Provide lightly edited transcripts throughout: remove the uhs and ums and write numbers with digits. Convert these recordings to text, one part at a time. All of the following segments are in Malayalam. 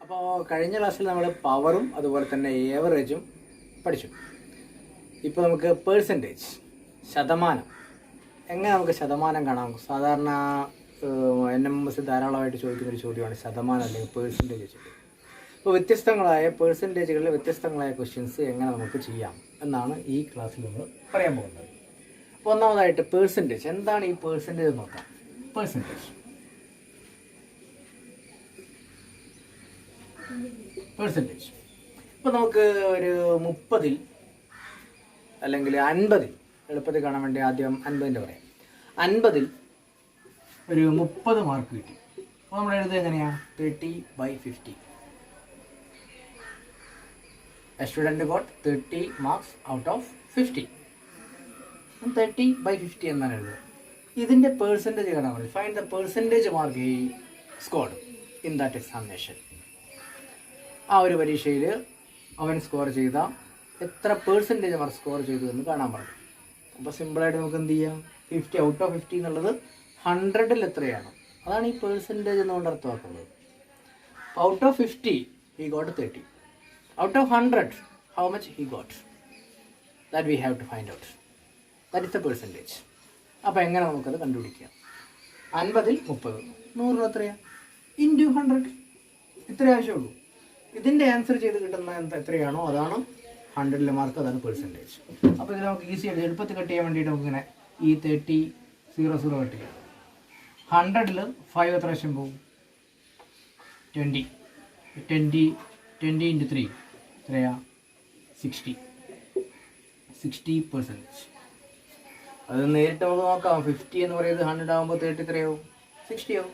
അപ്പോൾ കഴിഞ്ഞ ക്ലാസ്സിൽ നമ്മൾ പവറും അതുപോലെ തന്നെ ഏവറേജും പഠിച്ചു. ഇപ്പോൾ നമുക്ക് പേഴ്സൻറ്റേജ്, ശതമാനം, എങ്ങനെ നമുക്ക് ശതമാനം കാണാം. സാധാരണ NMS ധാരാളമായിട്ട് ചോദിക്കുന്നൊരു ചോദ്യമാണ് ശതമാനം അല്ലെങ്കിൽ പേഴ്സൻറ്റേജ് വെച്ചിട്ട്. അപ്പോൾ വ്യത്യസ്തങ്ങളായ പേഴ്സൻറ്റേജുകളിൽ വ്യത്യസ്തങ്ങളായ ക്വസ്റ്റ്യൻസ് എങ്ങനെ നമുക്ക് ചെയ്യാം എന്നാണ് ഈ ക്ലാസ്സിൽ നമ്മൾ പറയാൻ പോകുന്നത്. അപ്പോൾ ഒന്നാമതായിട്ട് പേഴ്സൻറ്റേജ്, എന്താണ് ഈ പേഴ്സൻറ്റേജ് നോക്കാം. പേഴ്സൻറ്റേജ് ഇപ്പോൾ നമുക്ക് ഒരു 30-ൽ അല്ലെങ്കിൽ 50-ൽ എളുപ്പത്തിൽ കാണാൻ വേണ്ടി ആദ്യം 50-ൻ്റെ പറയാം. 50-ൽ ഒരു 30 മാർക്ക് കിട്ടി. അപ്പോൾ നമ്മൾ എഴുതുക എങ്ങനെയാണ്? 30/50. A student got 30 marks out of 50. 30/50 എന്നാണ് എഴുതുക. ഇതിൻ്റെ പേഴ്സൻറ്റേജ് കാണാൻ വേണ്ടി find the percentage mark he scored in that examination. ആ ഒരു പരീക്ഷയിൽ അവൻ സ്കോർ ചെയ്ത എത്ര പേഴ്സൻറ്റേജ് മാർക്ക് സ്കോർ ചെയ്തു എന്ന് കാണാൻ പറഞ്ഞു. അപ്പോൾ സിമ്പിളായിട്ട് നമുക്ക് എന്ത് ചെയ്യാം? 50 ഔട്ട് ഓഫ് 50 എന്നുള്ളത് 100-ൽ എത്രയാണ്, അതാണ് ഈ പേഴ്സൻറ്റേജ് എന്നുകൊണ്ട് അർത്ഥമാക്കുന്നത്. Out of 50 he got 30. Out of 100 how much he got, that we have to find out. That is the percentage. അപ്പോൾ എങ്ങനെ നമുക്കത് കണ്ടുപിടിക്കാം? 50-ൽ 30, 100 എത്രയാണ്? ഇൻറ്റു 100, ഇത്രേ ആവശ്യമുള്ളൂ. ഇതിൻ്റെ ആൻസർ ചെയ്ത് കിട്ടുന്ന എത്രയാണോ അതാണ് 100-ലെ മാർക്ക്, അതാണ് പേഴ്സൻറ്റേജ്. അപ്പോൾ ഇതിൽ നമുക്ക് ഈസി ആയിട്ട് എളുപ്പത്തിൽ കട്ട് ചെയ്യാൻ വേണ്ടിയിട്ട് നമുക്കിങ്ങനെ ഈ 30 0 കട്ട് ചെയ്യാം. 100-ൽ 5 എത്ര പ്രാവശ്യം പോകും? 20 × 3 എത്രയാ? 60%. അത് നേരിട്ട് നമുക്ക് നോക്കാം. 50 എന്ന് പറയുന്നത് 100 ആകുമ്പോൾ 30 എത്രയാവും? 60 ആവും.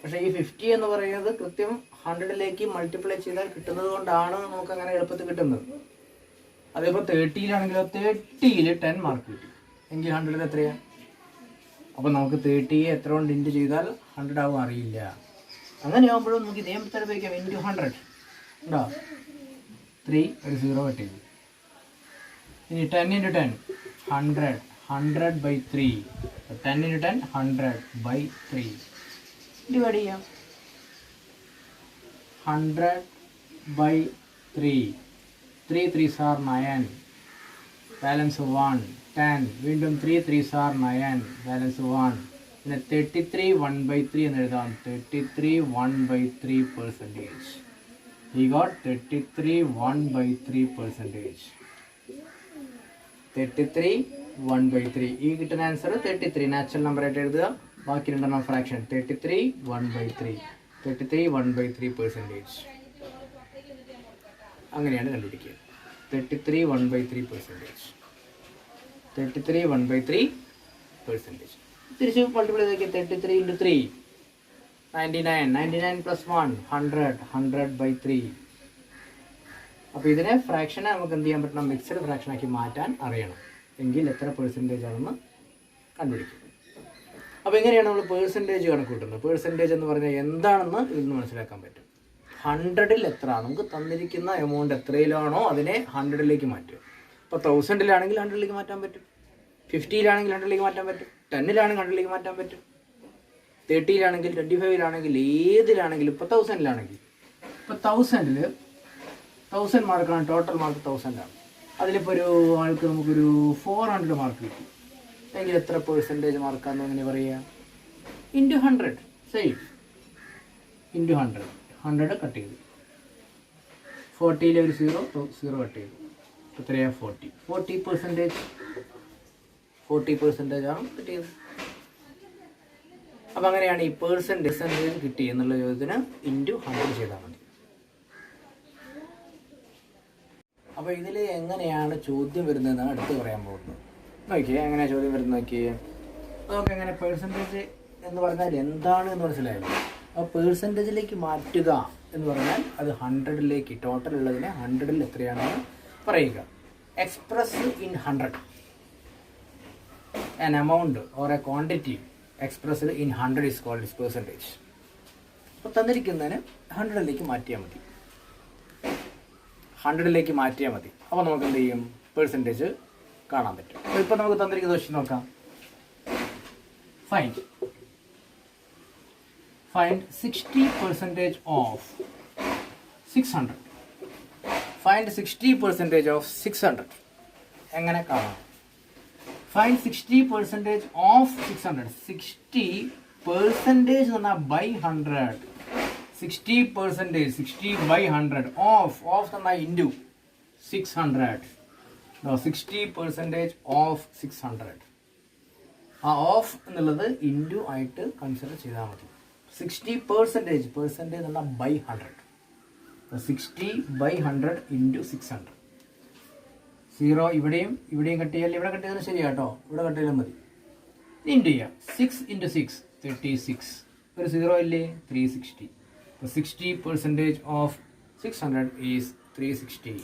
പക്ഷേ ഈ 50 എന്ന് പറയുന്നത് കൃത്യം 100-ലേക്ക് മൾട്ടിപ്ലൈ ചെയ്താൽ കിട്ടുന്നത് കൊണ്ടാണ് നമുക്ക് അങ്ങനെ എളുപ്പത്തിൽ കിട്ടുന്നത്. അതേപോലെ 30-ലാണെങ്കിലോ 30-ൽ 10 മാർക്ക് കിട്ടി എങ്കിൽ 100-ൽ എത്രയാണ്? അപ്പോൾ നമുക്ക് 30-യെ എത്ര കൊണ്ട് ഇൻറ്റു ചെയ്താൽ 100 ആവും അറിയില്ല. അങ്ങനെ ആകുമ്പോഴും നമുക്ക് ഇതേ മെത്തേഡ് ഉപയോഗിക്കാം. ഇൻറ്റു 100 ഉണ്ടോ? 3 ഒരു 0 കട്ട് ചെയ്തു. ഇനി 10 × 10 100, 100/3. 10 × 10 100/3. ഡിവൈഡ് ചെയ്യാം. 100/3. 3 3s are 9, ബാലൻസ് 1. 10 വീണ്ടും 3 3s are 9, ബാലൻസ് 1. പിന്നെ 33 1/3 എന്ന് എഴുതാം. 33 1/3%. He got 33 1/3%. 33 1/3. ഈ കിട്ടുന്ന ആൻസർ 33 നാച്ചുറൽ നമ്പർ ആയിട്ട് എഴുതുക. ബാക്കി രണ്ടെണ്ണം ഫ്രാക്ഷൻ. 33 1/3. 33 1/3%. അങ്ങനെയാണ് കണ്ടുപിടിക്കുക. 33 1/3%. 33 1/3%. തിരിച്ച് മൾട്ടിപ്ലൈ ചെയ്ത് 33 × 3 99. 99 + 1 100. 100/3. അപ്പോൾ ഇതിനെ ഫ്രാക്ഷനെ നമുക്ക് എന്ത് ചെയ്യാൻ പറ്റണം? മിക്സഡ് ഫ്രാക്ഷനാക്കി മാറ്റാൻ അറിയണം. എങ്കിൽ എത്ര പെർസെൻറ്റേജ് ആണെന്ന് കണ്ടുപിടിക്കും. അപ്പോൾ എങ്ങനെയാണ് നമ്മൾ പേഴ്സൻറ്റേജ് കണക്ക് കൂട്ടുന്നത്? പേഴ്സൻറ്റേജ് എന്ന് പറഞ്ഞാൽ എന്താണെന്ന് ഇതിൽ നിന്ന് മനസ്സിലാക്കാൻ പറ്റും. 100-ൽ എത്ര നമുക്ക് തന്നിരിക്കുന്ന എമൗണ്ട് എത്രയിലാണോ അതിനെ 100-ലേക്ക് മാറ്റുക. ഇപ്പോൾ 1000-ലാണെങ്കിൽ 100-ലേക്ക് മാറ്റാൻ പറ്റും. 50-ലാണെങ്കിൽ 100-ലേക്ക് മാറ്റാൻ പറ്റും. 10-ലാണെങ്കിൽ 100-ലേക്ക് മാറ്റാൻ പറ്റും. 30-ലാണെങ്കിൽ 25-ലാണെങ്കിൽ ഏതിലാണെങ്കിലും. ഇപ്പോൾ 1000-ലാണെങ്കിൽ ഇപ്പോൾ 1000 മാർക്കാണ് ടോട്ടൽ മാർക്ക്. 1000-ആണ്. അതിലിപ്പോൾ ഒരു ആൾക്ക് നമുക്കൊരു 400 മാർക്ക് കിട്ടി എങ്കിൽ എത്ര പെർസെൻറ്റേജ് മാർക്കാണെന്ന് എങ്ങനെ പറയുക? ഇൻറ്റു 100. Same into 100. 100 കട്ട് ചെയ്തു. 40-ലെ ഒരു 0 കട്ട് ചെയ്തു. എത്രയാണ്? 40%. 40% ആണ് കിട്ടിയത്. അപ്പം അങ്ങനെയാണ് ഈ പെർസെൻറ്റേജ് കിട്ടി എന്നുള്ള ചോദ്യത്തിന് ഇൻറ്റു 100 ചെയ്താൽ മതി. അപ്പോൾ ഇതിൽ എങ്ങനെയാണ് ചോദ്യം വരുന്നതെന്നാണ് അടുത്ത് പറയാൻ പോകുന്നത്. നോക്കിയേ എങ്ങനെയാണ് ചോദ്യം വരുന്നത് നോക്കിയേ. നമുക്ക് എങ്ങനെ പേഴ്സൻറ്റേജ് എന്ന് പറഞ്ഞാൽ എന്താണ് എന്ന് മനസ്സിലായല്ലോ. അപ്പോൾ പേഴ്സൻറ്റേജിലേക്ക് മാറ്റുക എന്ന് പറഞ്ഞാൽ അത് 100-ലേക്ക്, ടോട്ടൽ ഉള്ളതിനെ 100-ൽ എത്രയാണെന്ന് പറയുക. Express in 100 an amount or a quantity expressed in 100 is called as percentage. അപ്പോൾ തന്നിരിക്കുന്നതിന് 100-ലേക്ക് മാറ്റിയാൽ മതി. 100-ലേക്ക് മാറ്റിയാൽ മതി. അപ്പോൾ നമുക്ക് എന്ത് ചെയ്യും? പേഴ്സൻറ്റേജ് കാണാൻ പറ്റും. അപ്പോൾ ഇപ്പോൾ നമുക്ക് തന്നിരിക്കുന്ന ക്വസ്റ്റ്യൻ നോക്കാം. Find find 60% of 600. Find 60% of 600. എങ്ങനെ കാണാം? Find 60% of 600. 60% എന്ന് പറഞ്ഞാൽ by 100. 60%, 60 by 100. Of എന്ന് പറഞ്ഞാൽ into 600. No, 60% of 600. ആ ഓഫ് എന്നുള്ളത് ഇൻറ്റു ആയിട്ട് കൺസിഡർ ചെയ്താൽ മതി. 60% എന്ന് പറഞ്ഞാൽ ബൈ 100. 60 by 100 into 600. 0 ഇവിടെയും കട്ട് ചെയ്യാൻ, ഇവിടെ കട്ട് ചെയ്താലും ശരി കേട്ടോ, ഇവിടെ കട്ട് ചെയ്താൽ മതി. ഇൻറ്റു ചെയ്യാം. 6 into 6 36. ഒരു 0 ഇല്ലേ, 360. 60% of 600 is 360.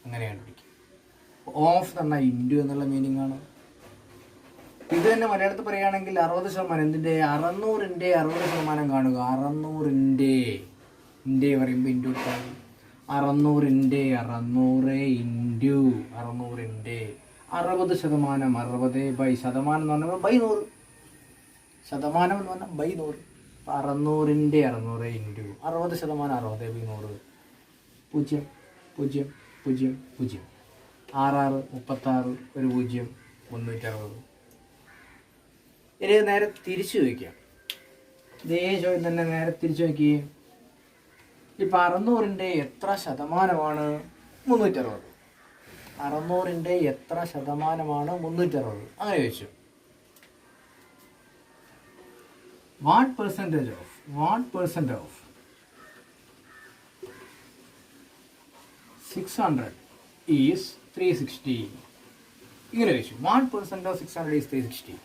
അങ്ങനെയാണ് പിടിക്കുക. ഓഫ് തന്നെ ഇൻറ്റു എന്നുള്ള മീനിങ് ആണ്. ഇത് തന്നെ മലയാളത്തിൽ പറയുകയാണെങ്കിൽ 60%, എന്തിൻ്റെ 600ൻ്റെ 60% കാണുക. 600ൻ്റെ ഇൻ്റെ പറയുമ്പോൾ ഇൻറ്റു ഇട്ടാൽ 600ൻ്റെ 600 ഇൻറ്റു 600ൻ്റെ 60%. 60 ബൈ ശതമാനം എന്ന് പറഞ്ഞാൽ ബൈ 100. ശതമാനം എന്ന് പറഞ്ഞാൽ ബൈ 100. 600ൻ്റെ 600 ഇൻറ്റു 60%. 60 ബൈ 100. 0 0 0 0. 6 36 ഒരു 0 360. ഇനി നേരെ തിരിച്ചു വയ്ക്കാം. ഇതേ ചോദ്യം തന്നെ നേരെ തിരിച്ചു നോക്കി. ഇപ്പം 600ൻ്റെ എത്ര ശതമാനമാണ് 360? 600ൻ്റെ എത്ര ശതമാനമാണ് 360? അങ്ങനെ ചോദിച്ചു. What percentage of 600 is 360? ഇങ്ങനെ ചോദിച്ചു. What percent of 600 is 360?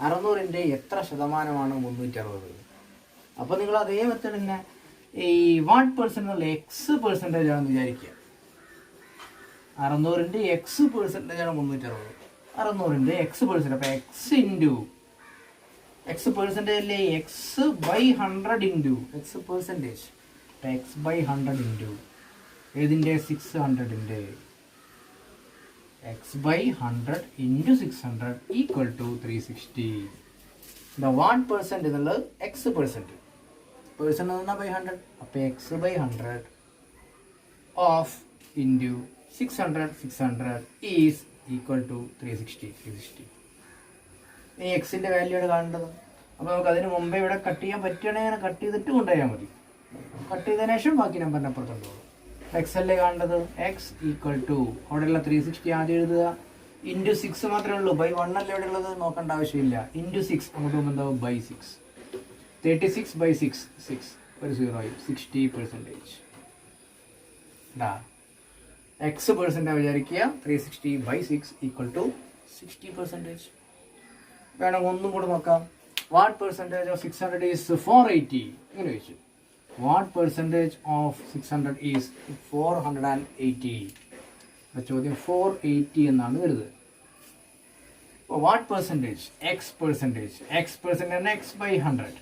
600ൻ്റെ എത്ര ശതമാനമാണ് 360? അപ്പോൾ നിങ്ങൾ അതേ മെത്തേഡ് തന്നെ ഈ വാട്ട് പെർസെൻ്റ് എന്നുള്ള എക്സ് പെർസെൻറ്റേജ് ആണെന്ന് വിചാരിക്കുക. 600ൻ്റെ എക്സ് പെർസെൻറ്റേജ് ആണ് 360. 600ൻ്റെ എക്സ് പെർസെൻറ്റ്, അപ്പോൾ എക്സ് ഇൻറ്റു എക്സ് പെർസെൻറ്റേജ് അല്ലേ, x by 100 into x percentage. അപ്പോൾ എക്സ് ബൈ 100 ഇൻറ്റു ഏതിൻ്റെ 600ൻ്റെ x by 100 into 600 equal to 360. The what percent എന്നുള്ളത് x percent. Percent എന്ന് by 100. അപ്പോൾ x by 100 of into 600 is equal to 360. ഇനി എക്സിൻ്റെ വാല്യൂ ആണ് കാണേണ്ടത്. അപ്പോൾ നമുക്ക് അതിന് മുമ്പേ ഇവിടെ കട്ട് ചെയ്യാൻ പറ്റുകയാണെങ്കിൽ അങ്ങനെ കട്ട് ചെയ്തിട്ട് കൊണ്ടുപോയാൽ മതി. കട്ട് ചെയ്തതിനു ശേഷം ബാക്കി നമ്പറിന് അപ്പുറത്തുണ്ടാവും. എക്സ് അല്ലേ കാണേണ്ടത്. എക്സ് ഈക്വൽ ടു അവിടെയുള്ള 360 ആദ്യം എഴുതുക. ഇൻറ്റു 6 മാത്രമേ ഉള്ളൂ. ബൈ 1 അല്ലേ ഇവിടെ ഉള്ളത്, നോക്കേണ്ട ആവശ്യമില്ല. ഇൻറ്റു 6 അങ്ങോട്ട് പോകുമ്പോൾ എന്താവും ബൈ 6. 36 by 6 ഒരു 0 ആയി. 60%. എക്സ് പെർസെൻ്റ് വിചാരിക്കുക. 360 by 6 ഈക്വൽ ടു 60%. വേണം ഒന്നും കൂടെ നോക്കാം. What percentage of 600 is 480? ഇങ്ങനെ ചോദിച്ചു. What percentage of 600 is 480? ചോദ്യം 480 എന്നാണ് വരുന്നത്. What percentage? X percentage എന്നാൽ x by 100.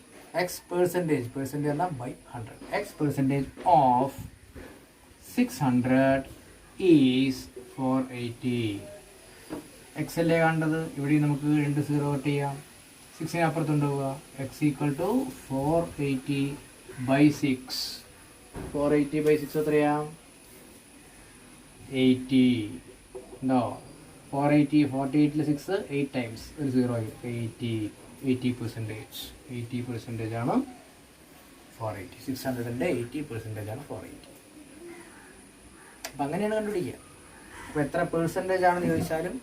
X percentage എന്നാൽ by 100. X percentage of 600 is 480. X അല്ലേ കണ്ടത്. ഇവിടെ നമുക്ക് 2 0 കട്ട് ചെയ്യാം. 6ന് അപ്പുറത്തുണ്ടാവുക. X equal to 480 by 6. 480 by 6 എത്രയാ? 80. ഉണ്ടോ? 480 48 6 8 ടൈംസ് ഒരു 0 ആയി. 80% ആണ് 480. 600ൻ്റെ 80% ആണ് 480. അപ്പം അങ്ങനെയാണ് കണ്ടുപിടിക്കുക. അപ്പോൾ എത്ര പെർസെൻറ്റേജ് ആണെന്ന് ചോദിച്ചാലും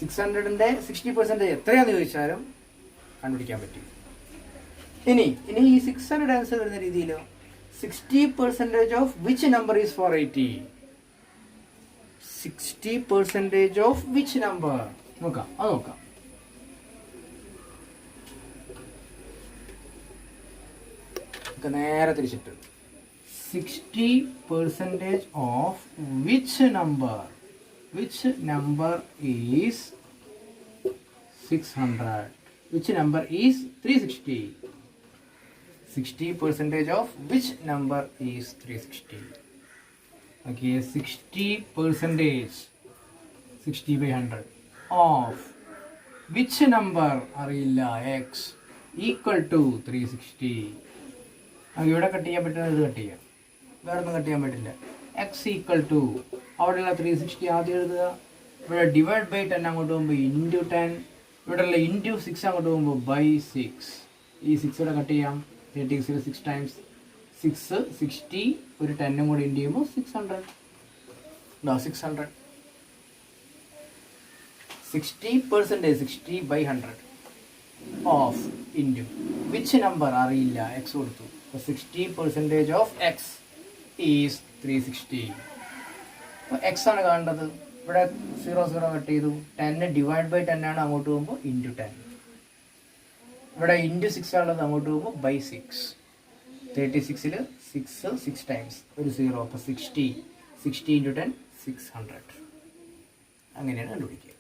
600ൻ്റെ 60% എത്രയാണെന്ന് ചോദിച്ചാലും കണ്ടുപിടിക്കാൻ പറ്റും. ഇനി ഈ 600 ആൻസർ വരുന്ന രീതിയിലോ 60% of which number is 480? 60% of which number നോക്കാം. നേരെ തിരിച്ചിട്ട് 60% of which number is 600? Which number is 360? 60% of which number is 360? Okay, 60% 60 by 100 of which number അറിയില്ല x ഈക്വൽ ടു 360. നമുക്ക് ഇവിടെ കട്ട് ചെയ്യാൻ പറ്റുന്നത് ഇത് കട്ട് ചെയ്യാം, വേറെ ഒന്നും കട്ട് ചെയ്യാൻ പറ്റില്ല. എക്സ് ഈക്വൽ ടു അവിടെയുള്ള 360 ആദ്യം എഴുതുക. ഇവിടെ ഡിവൈഡ് ബൈ 10 അങ്ങോട്ട് പോകുമ്പോൾ ഇൻറ്റു 10, ഇവിടെയുള്ള ഇൻറ്റു 6 അങ്ങോട്ട് പോകുമ്പോൾ ബൈ 6. ഈ 6 ഇവിടെ കട്ട് ചെയ്യാം. 36 6 ടൈംസ് 6 60, ഒരു 10 കൂടി ഇൻറ്റു ചെയ്യുമ്പോൾ 600. 600 60%, 60 by 100 of into which number അറിയില്ല, എക്സ് കൊടുത്തു. 60% ഓഫ് എക്സ് ഈസ് 360. അപ്പോൾ എക്സ് ആണ് കാണേണ്ടത്. ഇവിടെ 0 0 കട്ട് ചെയ്തു. 10 ഡിവൈഡ് ബൈ 10 ആണ്, അങ്ങോട്ട് പോകുമ്പോൾ ഇൻറ്റു 10. ഇവിടെ ഇൻറ്റു 6 ആണുള്ളത്, അങ്ങോട്ട് പോകുമ്പോൾ ബൈ 6. 36ൽ 6 ടൈംസ് ഒരു 0, അപ്പോൾ 60 × 10 600. അങ്ങനെയാണ് കണ്ടുപിടിക്കുക.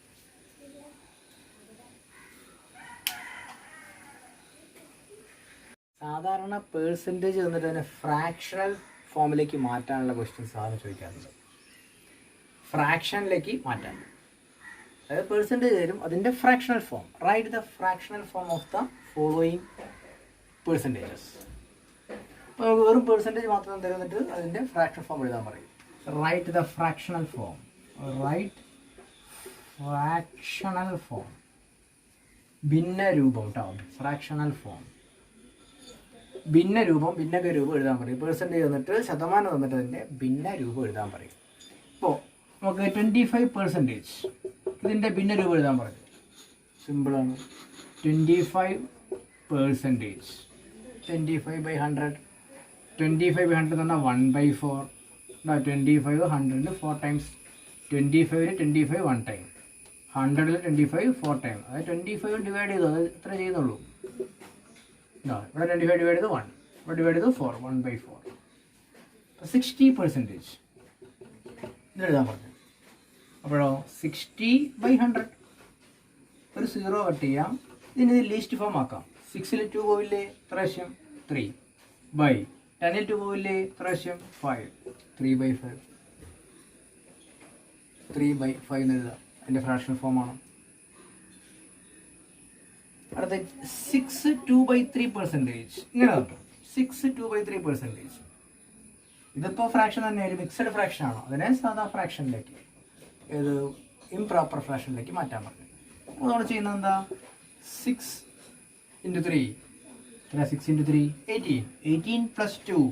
സാധാരണ പേഴ്സൻറ്റേജ് തന്നിട്ട് തന്നെ ഫ്രാക്ഷണൽ ഫോമിലേക്ക് മാറ്റാനുള്ള ക്വസ്റ്റ്യൻസ് സാധാരണ ചോദിക്കാറുണ്ട്. ഫ്രാക്ഷനിലേക്ക് മാറ്റാൻ, അതായത് പേഴ്സൻറ്റേജ് തരും, അതിൻ്റെ fractional form. Write the fractional form of the following percentages. അപ്പോൾ നമുക്ക് വെറും പേഴ്സൻറ്റേജ് മാത്രം തരുന്നിട്ട് അതിൻ്റെ ഫ്രാക്ഷണൽ ഫോം എഴുതാൻ പറയും. Write the fractional form. Write fractional form, ഭിന്ന രൂപം കേട്ടോ. ഫ്രാക്ഷണൽ ഫോം ഭിന്ന രൂപം, ഭിന്നക രൂപം എഴുതാൻ പറയും. പേഴ്സൻറ്റേജ് തന്നിട്ട് ശതമാനം തന്നിട്ട് അതിൻ്റെ ഭിന്ന രൂപം എഴുതാൻ പറയും. ഇപ്പോൾ നമുക്ക് 25%, ഇതിൻ്റെ ഭിന്ന രൂപം എഴുതാൻ പറയും. സിമ്പിളാണ്. 25%, 25/100. 25/100 തന്നാൽ 1/4. 25 100 4 ടൈംസ്. 25 25 1 ടൈം. 100 25 4 ടൈം. അതായത് 25 ഡിവൈഡ് ചെയ്തു, അത് എത്ര ചെയ്യുന്നുള്ളൂ. ഇവിടെ 25 ഡിവൈഡ് ചെയ്ത് 1, ഇവിടെ ഡിവൈഡ് ചെയ്ത് 4, 1/4. 60% ഇത് എഴുതാൻ പറഞ്ഞു. അപ്പോഴോ 60/100, ഒരു 0 കട്ട് ചെയ്യാം. ഇതിന് ലീസ്റ്റ് ഫോം ആക്കാം. 6ൽ 2 പോവില്ലേ, പ്രാവശ്യം 3. ബൈ 10ൽ 2 പോവില്ലേ, പ്രാവശ്യം 5. 3/5. 3/5 എന്ന് എഴുതാം. അതിൻ്റെ ഫ്രാക്ഷണൽ ഫോമാണ്. അടുത്ത 6 2/3%. ഇങ്ങനെ കിട്ടും. 6 2/3%. ഇതിപ്പോൾ ഫ്രാക്ഷൻ തന്നെ, ഒരു മിക്സഡ് ഫ്രാക്ഷൻ ആണോ, അതിനെ സാധാ ഫ്രാക്ഷനിലേക്ക്, ഏത് ഇംപ്രോപ്പർ ഫ്രാക്ഷനിലേക്ക് മാറ്റാൻ പറഞ്ഞു. അപ്പോൾ നമ്മൾ ചെയ്യുന്നത് എന്താ, 6 × 3. 6 × 3 18. 18 + 2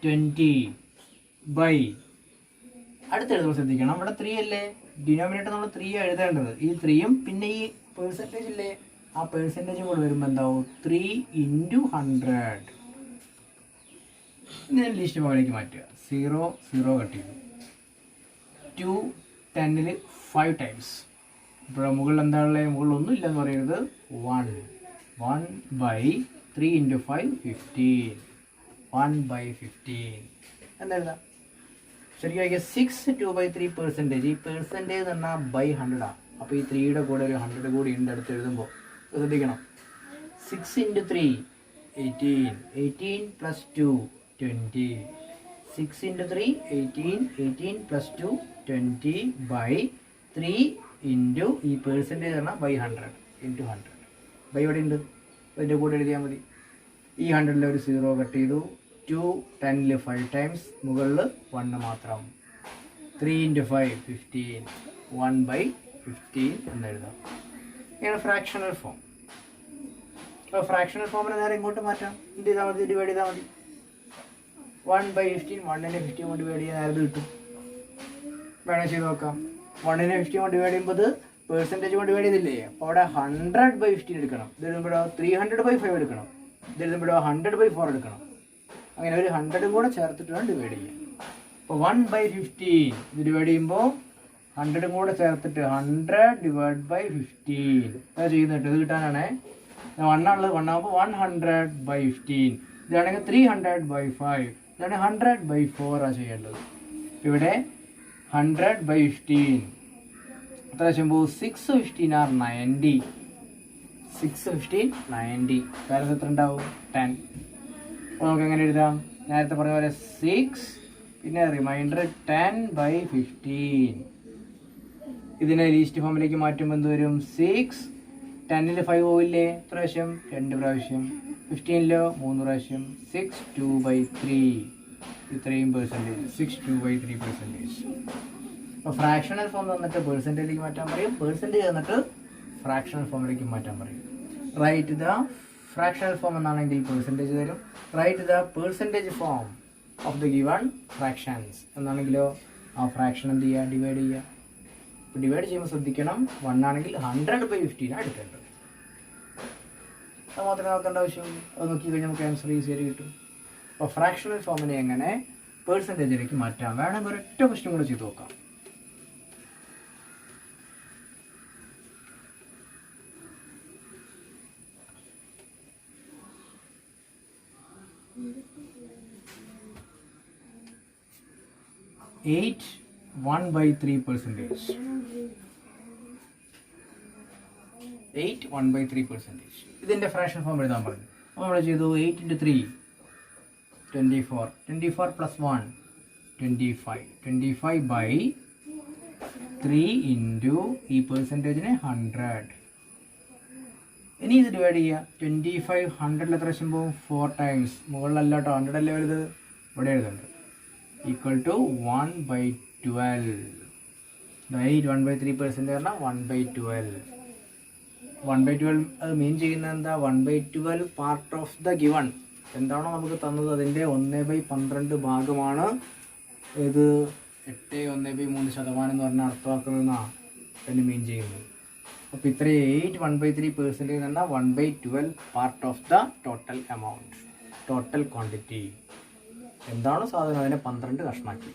20. ബൈ അടുത്ത് എഴുതുമ്പോൾ ശ്രദ്ധിക്കണം, ഇവിടെ 3 അല്ലേ, ഡിനോമിനേറ്റർ നമ്മൾ 3 എഴുതേണ്ടത്. ഈ 3യും പിന്നെ ഈ പേഴ്സൻറ്റേജ് ഇല്ലേ, ആ പേഴ്സൻറ്റേജും കൂടെ വരുമ്പോൾ എന്താവും, 3 × 100. ഇതിനെ ലിസ്റ്റ് ഫോമിലേക്ക് മാറ്റുക. 0 0 കട്ട് ചെയ്തു. 2 10ൽ 5 ടൈംസ്. ഇപ്പോൾ മുകളിൽ എന്താണുള്ളത്, മുകളിൽ ഒന്നും ഇല്ലെന്ന് പറയുന്നത് 1. 1/3 × 5 15. 1/15 എന്താ ശരിക്കും ആക്കിയ 6 2/3%. ഈ പേഴ്സൻറ്റേജ് എന്ന് പറഞ്ഞാൽ /100 ആണ്. അപ്പോൾ ഈ 3യുടെ കൂടെ ഒരു 100 കൂടി ഉണ്ട് അടുത്ത് എഴുതുമ്പോൾ, ശ്രദ്ധിക്കണം. 6 × 3 18. 18 + 2 20. 6 × 3 18. 18 + 2 20 ബൈ 3 ഇൻറ്റു ഈ പേഴ്സൻറ്റേജ് പറഞ്ഞാൽ /100 × 100. ബൈ ഇവിടെ ഉണ്ട്, അതിൻ്റെ കൂടെ എഴുതിയാൽ മതി. ഈ 100ൽ ഒരു 0 കട്ട് ചെയ്തു. 2 10ൽ 5 ടൈംസ്, മുകളിൽ 1 മാത്രം. 3 × 5 15. 1/15 എന്നെഴുതാം. ഇങ്ങനെ ഫ്രാക്ഷണൽ ഫോം. അപ്പോൾ ഫ്രാക്ഷണൽ ഫോമിനെ നേരെ ഇങ്ങോട്ട് മാറ്റാം. എന്ത് ചെയ്താൽ മതി, ഡിവൈഡ് ചെയ്താൽ മതി. 1/15. 1നെ 15 കൊണ്ട് ഡിവൈഡ് ചെയ്യാൻ നേരത്തെ കിട്ടും. വേണമെങ്കിൽ ചെയ്ത് നോക്കാം. 1നെ 15 കൊണ്ട് ഡിവൈഡ് ചെയ്യുമ്പോൾ പേഴ്സൻറ്റേജ് കൊണ്ട് ഡിവൈഡ് ചെയ്തില്ലേ, അപ്പോൾ അവിടെ 100/15 എടുക്കണം. ഇത് എഴുതുമ്പോഴോ 300/5 എടുക്കണം. ഇത് എഴുതുമ്പോഴോ 100/4 എടുക്കണം. അങ്ങനെ ഒരു 100 കൂടെ ചേർത്തിട്ട് വേണം ഡിവൈഡ് ചെയ്യാൻ. അപ്പോൾ 1/15 ഇത് ഡിവൈഡ് ചെയ്യുമ്പോൾ 100 കൂടെ ചേർത്തിട്ട് 100/15 അത് ചെയ്യുന്നുണ്ട്. ഇത് കിട്ടാനാണേ 1 ആണുള്ളത്. 1 ആകുമ്പോൾ 100/15. ഇതാണെങ്കിൽ 300/5. ഇതാണ് 100/4 ആണ് ചെയ്യേണ്ടത്. ഇവിടെ 100/15 എത്ര ചെയ്യുമ്പോൾ 6 15 are 90. 6 15 90. കാരണം എത്ര ഉണ്ടാവും, 10. അപ്പോൾ നമുക്ക് എങ്ങനെ എഴുതാം, നേരത്തെ പറഞ്ഞ പോലെ 6 പിന്നെ റിമൈൻഡർ 10/15. ഇതിനെ ലീസ്റ്റ് ഫോമിലേക്ക് മാറ്റുമ്പോൾ എന്ത് വരും, 6 10ൽ 5 പോവില്ലേ? എത്ര പ്രാവശ്യം? 2 പ്രാവശ്യം. 15ലോ 3 പ്രാവശ്യം. 62/3 ഇത്രയും പെർസെൻറ്റേജ്. 62/3%. അപ്പോൾ ഫ്രാക്ഷണൽ ഫോം തന്നിട്ട് പെർസെൻറ്റേജിലേക്ക് മാറ്റാൻ പറയും, പെർസെൻറ്റേജ് തന്നിട്ട് ഫ്രാക്ഷണൽ ഫോമിലേക്ക് മാറ്റാൻ പറയും. റൈറ്റ് ദ ഫ്രാക്ഷണൽ ഫോം എന്നാണെങ്കിൽ പെർസെൻറ്റേജ് തരും. Write the percentage form of the given fractions എന്നാണെങ്കിലോ ആ ഫ്രാക്ഷൻ എന്ത് ചെയ്യുക? ഡിവൈഡ് ചെയ്യുക. ഇപ്പോൾ ഡിവൈഡ് ചെയ്യുമ്പോൾ ശ്രദ്ധിക്കണം, 1 ആണെങ്കിൽ 100/15 എടുക്കേണ്ടത്. അത് മാത്രമേ നോക്കേണ്ട ആവശ്യം. അത് നോക്കി കഴിഞ്ഞാൽ നമുക്ക് ആൻസർ ഈസി ആയിട്ട് കിട്ടും. അപ്പോൾ ഫ്രാക്ഷണൽ ഫോമിനെ എങ്ങനെ പെർസെൻറ്റേജിലേക്ക് മാറ്റാം? വേണമെങ്കിൽ ഒരൊറ്റ ക്വസ്റ്റ്യൻ കൂടെ ചെയ്ത് നോക്കാം. Eight 1/3%. 8 1/3%. ഇതിൻ്റെ ഫ്രാക്ഷൻ ഫോം എഴുതാൻ പറഞ്ഞു. അപ്പോൾ നമ്മൾ ചെയ്തു 8 × 3 24. 24 + 1 25. 25/3 ഇൻറ്റു ഈ പെർസെൻറ്റേജിന് 100. ഇനി ഇത് ഡിവൈഡ് ചെയ്യുക. 25 100ൽ എത്ര പ്രാവശ്യം പോകും? 4 ടൈംസ്. മുകളിലല്ല കേട്ടോ, 100 അല്ലേ വരുന്നത്, ഇവിടെ എഴുതുന്നുണ്ട്. Equal to 1/12. 8 1/3% പറഞ്ഞാൽ 1/12. 1/12 അത് മീൻ ചെയ്യുന്നത് എന്താ? 1/12 പാർട്ട് ഓഫ് ദ ഗിവൺ എന്താണോ നമുക്ക് തന്നത് അതിൻ്റെ 1/12 ഭാഗമാണ് ഇത് 8.13% എന്ന് പറഞ്ഞാൽ അർത്ഥമാക്കുന്നതെന്നാണ് എന്ന് മീൻ ചെയ്യുന്നത്. അപ്പോൾ ഇത്രയും 8 1/3% എന്ന് പറഞ്ഞാൽ 1/12 part of the total amount, total quantity. എന്താണോ സാധനം അതിനെ 12 കഷ്ണമാക്കി.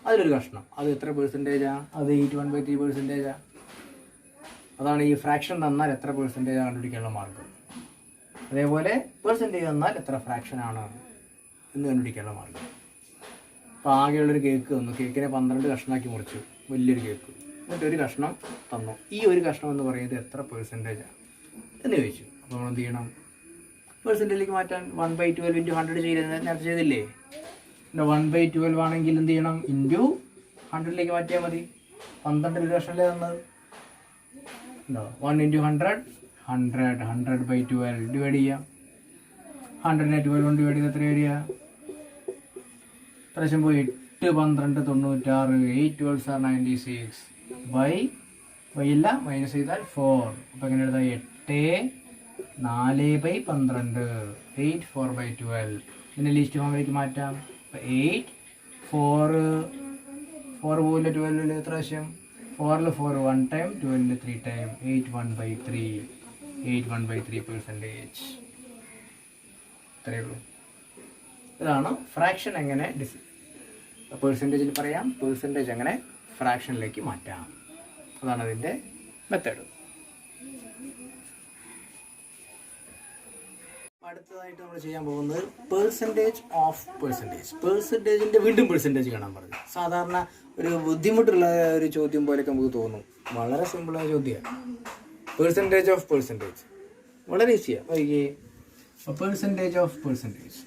അതിലൊരു കഷ്ണം അത് എത്ര പെർസെൻറ്റേജാണ്? അത് 8 1/3%. അതാണ് ഈ ഫ്രാക്ഷൻ തന്നാൽ എത്ര പെർസെൻറ്റേജാണ് കണ്ടുപിടിക്കാനുള്ള മാർഗം. അതേപോലെ പെർസെൻറ്റേജ് തന്നാൽ എത്ര ഫ്രാക്ഷനാണ് എന്ന് കണ്ടുപിടിക്കാനുള്ള മാർഗം. അപ്പോൾ ആകെയുള്ളൊരു കേക്ക് തന്നു. കേക്കിനെ 12 കഷ്ണമാക്കി മുറിച്ചു, വലിയൊരു കേക്ക്. എന്നിട്ട് ഒരു കഷ്ണം തന്നു. ഈ ഒരു കഷ്ണം എന്ന് പറയുന്നത് എത്ര പെർസെൻറ്റേജാണ് എന്ന് ചോദിച്ചു. അപ്പോൾ നമ്മൾ എന്ത് ചെയ്യണം? പെർസെൻറ്റേജിലേക്ക് മാറ്റാൻ 1/12 × 100 ചെയ്തത് നേരത്തെ ചെയ്തില്ലേ? 1/12 ആണെങ്കിൽ എന്ത് ചെയ്യണം? ഇൻറ്റു 100ലേക്ക് മാറ്റിയാൽ മതി. 12 ഒരു കഷ്ണമല്ലേ തന്നത്. 1 × 100 100. 100/12 ഡിവൈഡ് ചെയ്യാം. 100നെ 12 കൊണ്ട് ഡിവൈഡ് ചെയ്ത് എത്ര വരിക? പ്രാവശ്യം പോയി 8 12 96. 8 12 are 96. ഇല്ല മൈനസ് ചെയ്താൽ 4. അപ്പോൾ എങ്ങനെ എഴുതാം? 8 4/12. 8 4/12. ഇതിനെ ലീസ്റ്റ് ഫോമിലേക്ക് മാറ്റാം. 8 4 പോയില്ല, 12 എത്ര പ്രാവശ്യം? 4ൽ 4 1 ടൈം, 12ൽ 3 ടൈം. 8 1/3. 8 1/3%. ഇത്രയേ ഉള്ളൂ. ഇതാണ് ഫ്രാക്ഷൻ എങ്ങനെ പെർസെൻറ്റേജിൽ പറയാം, പെർസെൻറ്റേജ് എങ്ങനെ ഫ്രാക്ഷനിലേക്ക് മാറ്റാം. അതാണ് അതിൻ്റെ മെത്തേഡ്. അടുത്തതായിട്ട് നമ്മൾ ചെയ്യാൻ പോകുന്നത് പെർസെൻറ്റേജ് ഓഫ് പെർസെൻറ്റേജ്. പെർസെൻറ്റേജിൻ്റെ വീണ്ടും പെർസെൻറ്റേജ് കാണാൻ പറഞ്ഞു. സാധാരണ ഒരു ബുദ്ധിമുട്ടുള്ള ഒരു ചോദ്യം പോലെയൊക്കെ നമുക്ക് തോന്നും. വളരെ സിമ്പിളായ ചോദ്യമാണ്. പെർസെൻറ്റേജ് ഓഫ് പെർസെൻറ്റേജ് വളരെ ഈസിയാണ്. വൈകി പെർസെൻറ്റേജ് ഓഫ് പെർസെൻറ്റേജ്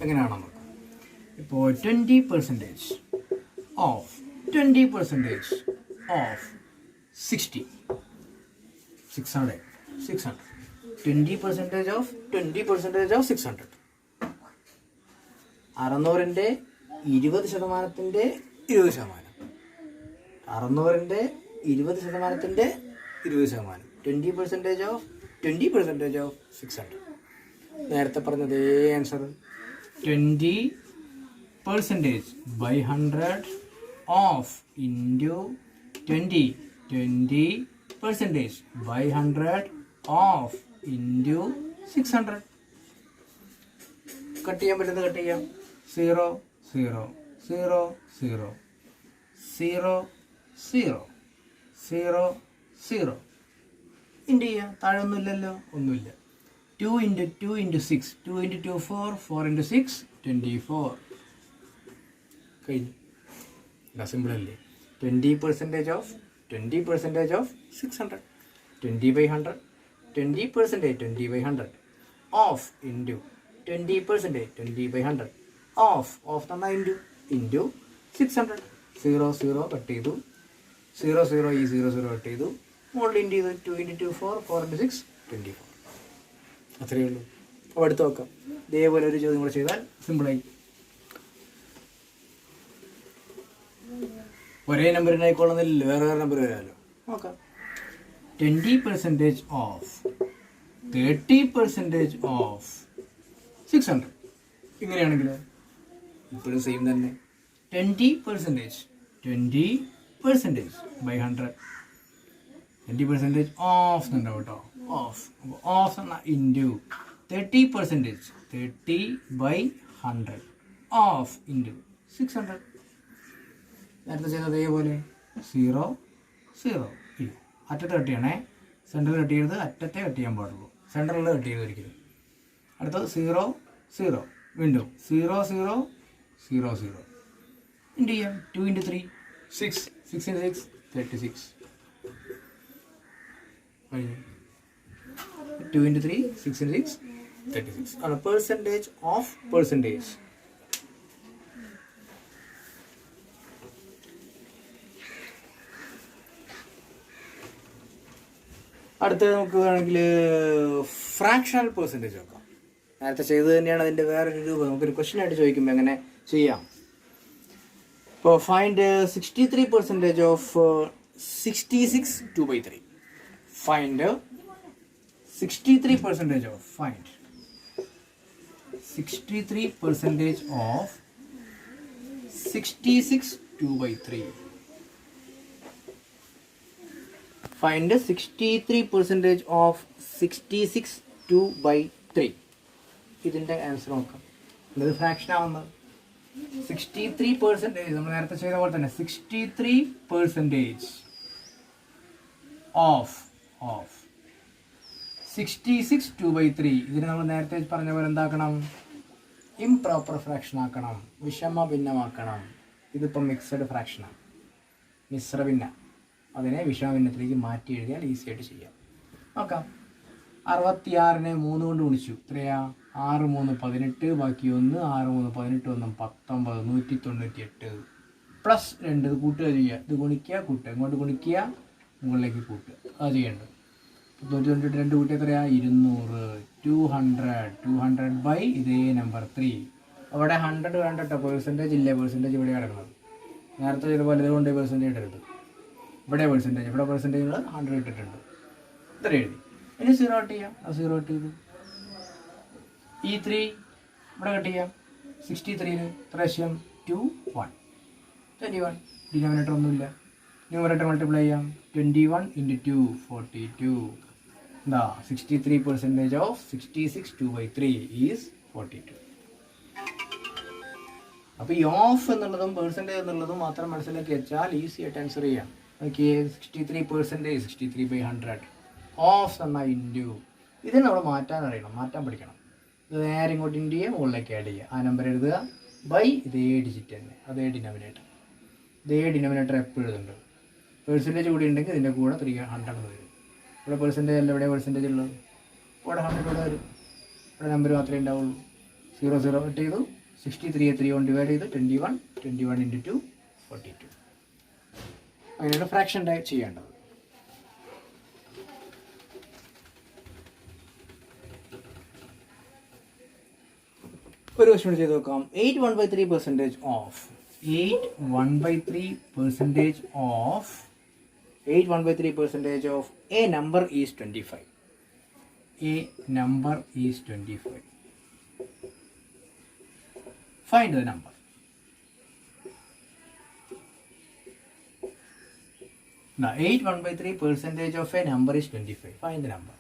എങ്ങനെയാണ് നമുക്ക് ഇപ്പോൾ 20% of 20% of 60 600 20% of 20% of 600. 600ൻ്റെ 20%ൻ്റെ 20%. 600ൻ്റെ 20%ൻ്റെ 20%. 20% of 20% of 600. നേരത്തെ പറഞ്ഞതേ answer. 20% by 100 of into 20% by 100 of into 600. Cut ചെയ്യാൻ പറ്റുന്നത് കട്ട് ചെയ്യാം. 0 0 0 0 0 0 0 0 ഇൻറ്റു ചെയ്യാം. താഴെ ഒന്നുമില്ലല്ലോ, ഒന്നുമില്ല. 2 × 2 × 6 2 × 2 4 4 × 6 24. കഴിഞ്ഞു. സിമ്പിൾ അല്ലേ? 20% of 20% of 600. 20/100 20% 20/100 of into 20% 20/100 of തന്നാൽ ഇൻറ്റു ഇൻറ്റു 600. 0 0 കട്ട് ചെയ്തു, 0 0 ഈ 0 0 കട്ട് ചെയ്തു, മുകളിൽ ഇൻറ്റു ചെയ്തു. 2 ഇൻറ്റു 2 4, 4 ഇൻറ്റു 6 24. അത്രയേ ഉള്ളൂ. അപ്പോൾ അടുത്ത് നോക്കാം. ഇതേപോലെ ഒരു ചോദ്യം കൂടെ ചെയ്താൽ സിമ്പിളായി. ഒരേ നമ്പറിനായിക്കൊള്ളുന്നില്ല, വേറെ വേറെ നമ്പർ വരാമല്ലോ. നോക്കാം. 20% ഓഫ് 30% ഓഫ് 600. ഇങ്ങനെയാണെങ്കിൽ ഇപ്പോഴും സെയിം തന്നെ. 20% ബൈ 100. 20% ഓഫ് എന്നുണ്ടാവും കേട്ടോ. ഓഫ് എന്ന ഇൻറ്റു 30%, 30 ബൈ 100 ഓഫ് ഇൻറ്റു 600. നേരത്തെ ചെയ്തത് അതേപോലെ 0 0 ഇല്ല, അറ്റത്ത് കട്ട് ചെയ്യണേ. സെൻറ്ററിൽ കട്ട് ചെയ്ത് അറ്റത്തെ കട്ട് ചെയ്യാൻ പാടുള്ളൂ, സെൻറ്ററിൽ കട്ട് ചെയ്ത് ഒരിക്കലും. അടുത്തത് 0 0 വീണ്ടും 0 0 0 0 ഇൻറ്റു ചെയ്യാം. 2 ഇൻറ്റു 3 6, 6 ഇൻറ്റു 6 36. 2 ഇൻറ്റു 3 6 ഇൻറ്റു 6 36 ആണ് പെർസെൻറ്റേജ് ഓഫ് പെർസെൻറ്റേജ്. അടുത്തത് നമുക്ക് വേണമെങ്കിൽ ഫ്രാക്ഷണൽ പെർസെൻറ്റേജ് നോക്കാം. നേരത്തെ ചെയ്തത് തന്നെയാണ് അതിൻ്റെ വേറൊരു രൂപം. നമുക്കൊരു ക്വസ്റ്റ്യൻ ആയിട്ട് ചോദിക്കുമ്പോൾ എങ്ങനെ ചെയ്യാം. ഇപ്പോൾ find 63% of 66 2/3. Find 63% of 63% of 66 2/3. Find 63% of 66 2/3. ഇതിൻ്റെ ആൻസർ നോക്കാം. ഇത് ഫ്രാക്ഷൻ ആവുന്നത് 63%. നമ്മൾ നേരത്തെ ചെയ്ത പോലെ തന്നെ 63% ഓഫ് 66 2/3. ഇതിന് നമ്മൾ നേരത്തെ പറഞ്ഞ പോലെ എന്താക്കണം? ഇംപ്രോപ്പർ ഫ്രാക്ഷൻ ആക്കണം, വിഷമ ഭിന്നമാക്കണം. ഇതിപ്പോൾ മിക്സഡ് ഫ്രാക്ഷനാണ്, മിശ്ര ഭിന്ന. അതിനെ വിഷമഭിന്നത്തിലേക്ക് മാറ്റി എഴുതിയാൽ ഈസി ആയിട്ട് ചെയ്യാം. നോക്കാം. 66നെ 3 കൊണ്ട് ഗുണിച്ചു. എത്രയാ? 6 3 18, ബാക്കി 1, 6 3 18 1 19, 198 പ്ലസ് 2. ഇത് കൂട്ടുക ചെയ്യുക, ഇത് ഗുണിക്കുക കൂട്ടുക, ഇങ്ങോട്ട് ഗുണിക്കുക മുകളിലേക്ക് കൂട്ടുക, അത് ചെയ്യേണ്ടത്. 192 കൂട്ടിയ എത്രയാ? 200. 200 ബൈ ഇതേ നമ്പർ 3. അവിടെ 100 വേണ്ട കേട്ടോ, പെർസെൻറ്റേജ് ഇല്ലേ, പെർസെൻറ്റേജ് ഇവിടെ കിടക്കുന്നത്. നേരത്തെ ചെയ്തപോലെ ഇതുകൊണ്ട് പെർസെൻറ്റേജ് ഇടരുത്. ഇവിടെ പെർസെൻറ്റേജ്, ഇവിടെ പെർസെൻറ്റേജ് 100 ഇട്ടിട്ടുണ്ട്. ഇത്ര എഴുതി. ഇനി 0 കട്ട് ചെയ്യാം. 0 കട്ട് ചെയ്തു. ഈ 3 ഇവിടെ കട്ട് ചെയ്യാം. 63 പ്രാവശ്യം 2 1 21. ഡിനോമിനേറ്റർ ഒന്നുമില്ല, ന്യൂമറേറ്റർ മൾട്ടിപ്ലൈ ചെയ്യാം. 21 ഇൻറ്റു 2 42. എന്താ? 63% ഓഫ് 66 2/3 ഈസ് 42. അപ്പോൾ ഈ ഓഫ് എന്നുള്ളതും പെർസെൻറ്റേജ് എന്നുള്ളതും മാത്രം മനസ്സിലാക്കി വെച്ചാൽ ഈസി ആയിട്ട് ആൻസർ ചെയ്യാം. നോക്കിയേ, 63% 63/100 ഓഫ് എന്ന ഇൻറ്റു. ഇതിന് നമ്മൾ മാറ്റാൻ അറിയണം, മാറ്റാൻ പഠിക്കണം. ഇത് നേരെ ഇങ്ങോട്ട് ഇൻറ്റു ചെയ്യുക, മുകളിലേക്ക് ആഡ് ചെയ്യുക, ആ നമ്പർ എഴുതുക, ബൈ ഇതേ ഡിജിറ്റ് തന്നെ, അതേ ഡിനോമിനേറ്റർ. ഇതേ ഡിനോമിനേറ്റർ എപ്പോഴും എഴുതുന്നുണ്ട്. പെർസെൻറ്റേജ് കൂടി ഉണ്ടെങ്കിൽ ഇതിൻ്റെ കൂടെ 300 വരും. ഇവിടെ പെർസെൻറ്റേജ് അല്ല, ഇവിടെ പെർസെൻറ്റേജ് ഉള്ളത്, ഇവിടെ 100 ഇവിടെ വരും. ഇവിടെ നമ്പർ മാത്രമേ ഉണ്ടാവുള്ളൂ. 0 0 കട്ട് ചെയ്തു. 63 3 കൊണ്ട് ഡിവൈഡ് ചെയ്ത് 21 ഇൻറ്റു 2 42. അങ്ങനെയാണ് ഫ്രാക്ഷൻ ചെയ്യേണ്ടത്. ഒരു ക്വസ്റ്റ്യൻ ചെയ്ത് നോക്കാം. 8 1/3% of 8 1/3% of 8 1/3% of a number is 25. A number is 25. Find the number. Now 8 1/3% of a number is 25. Find the number.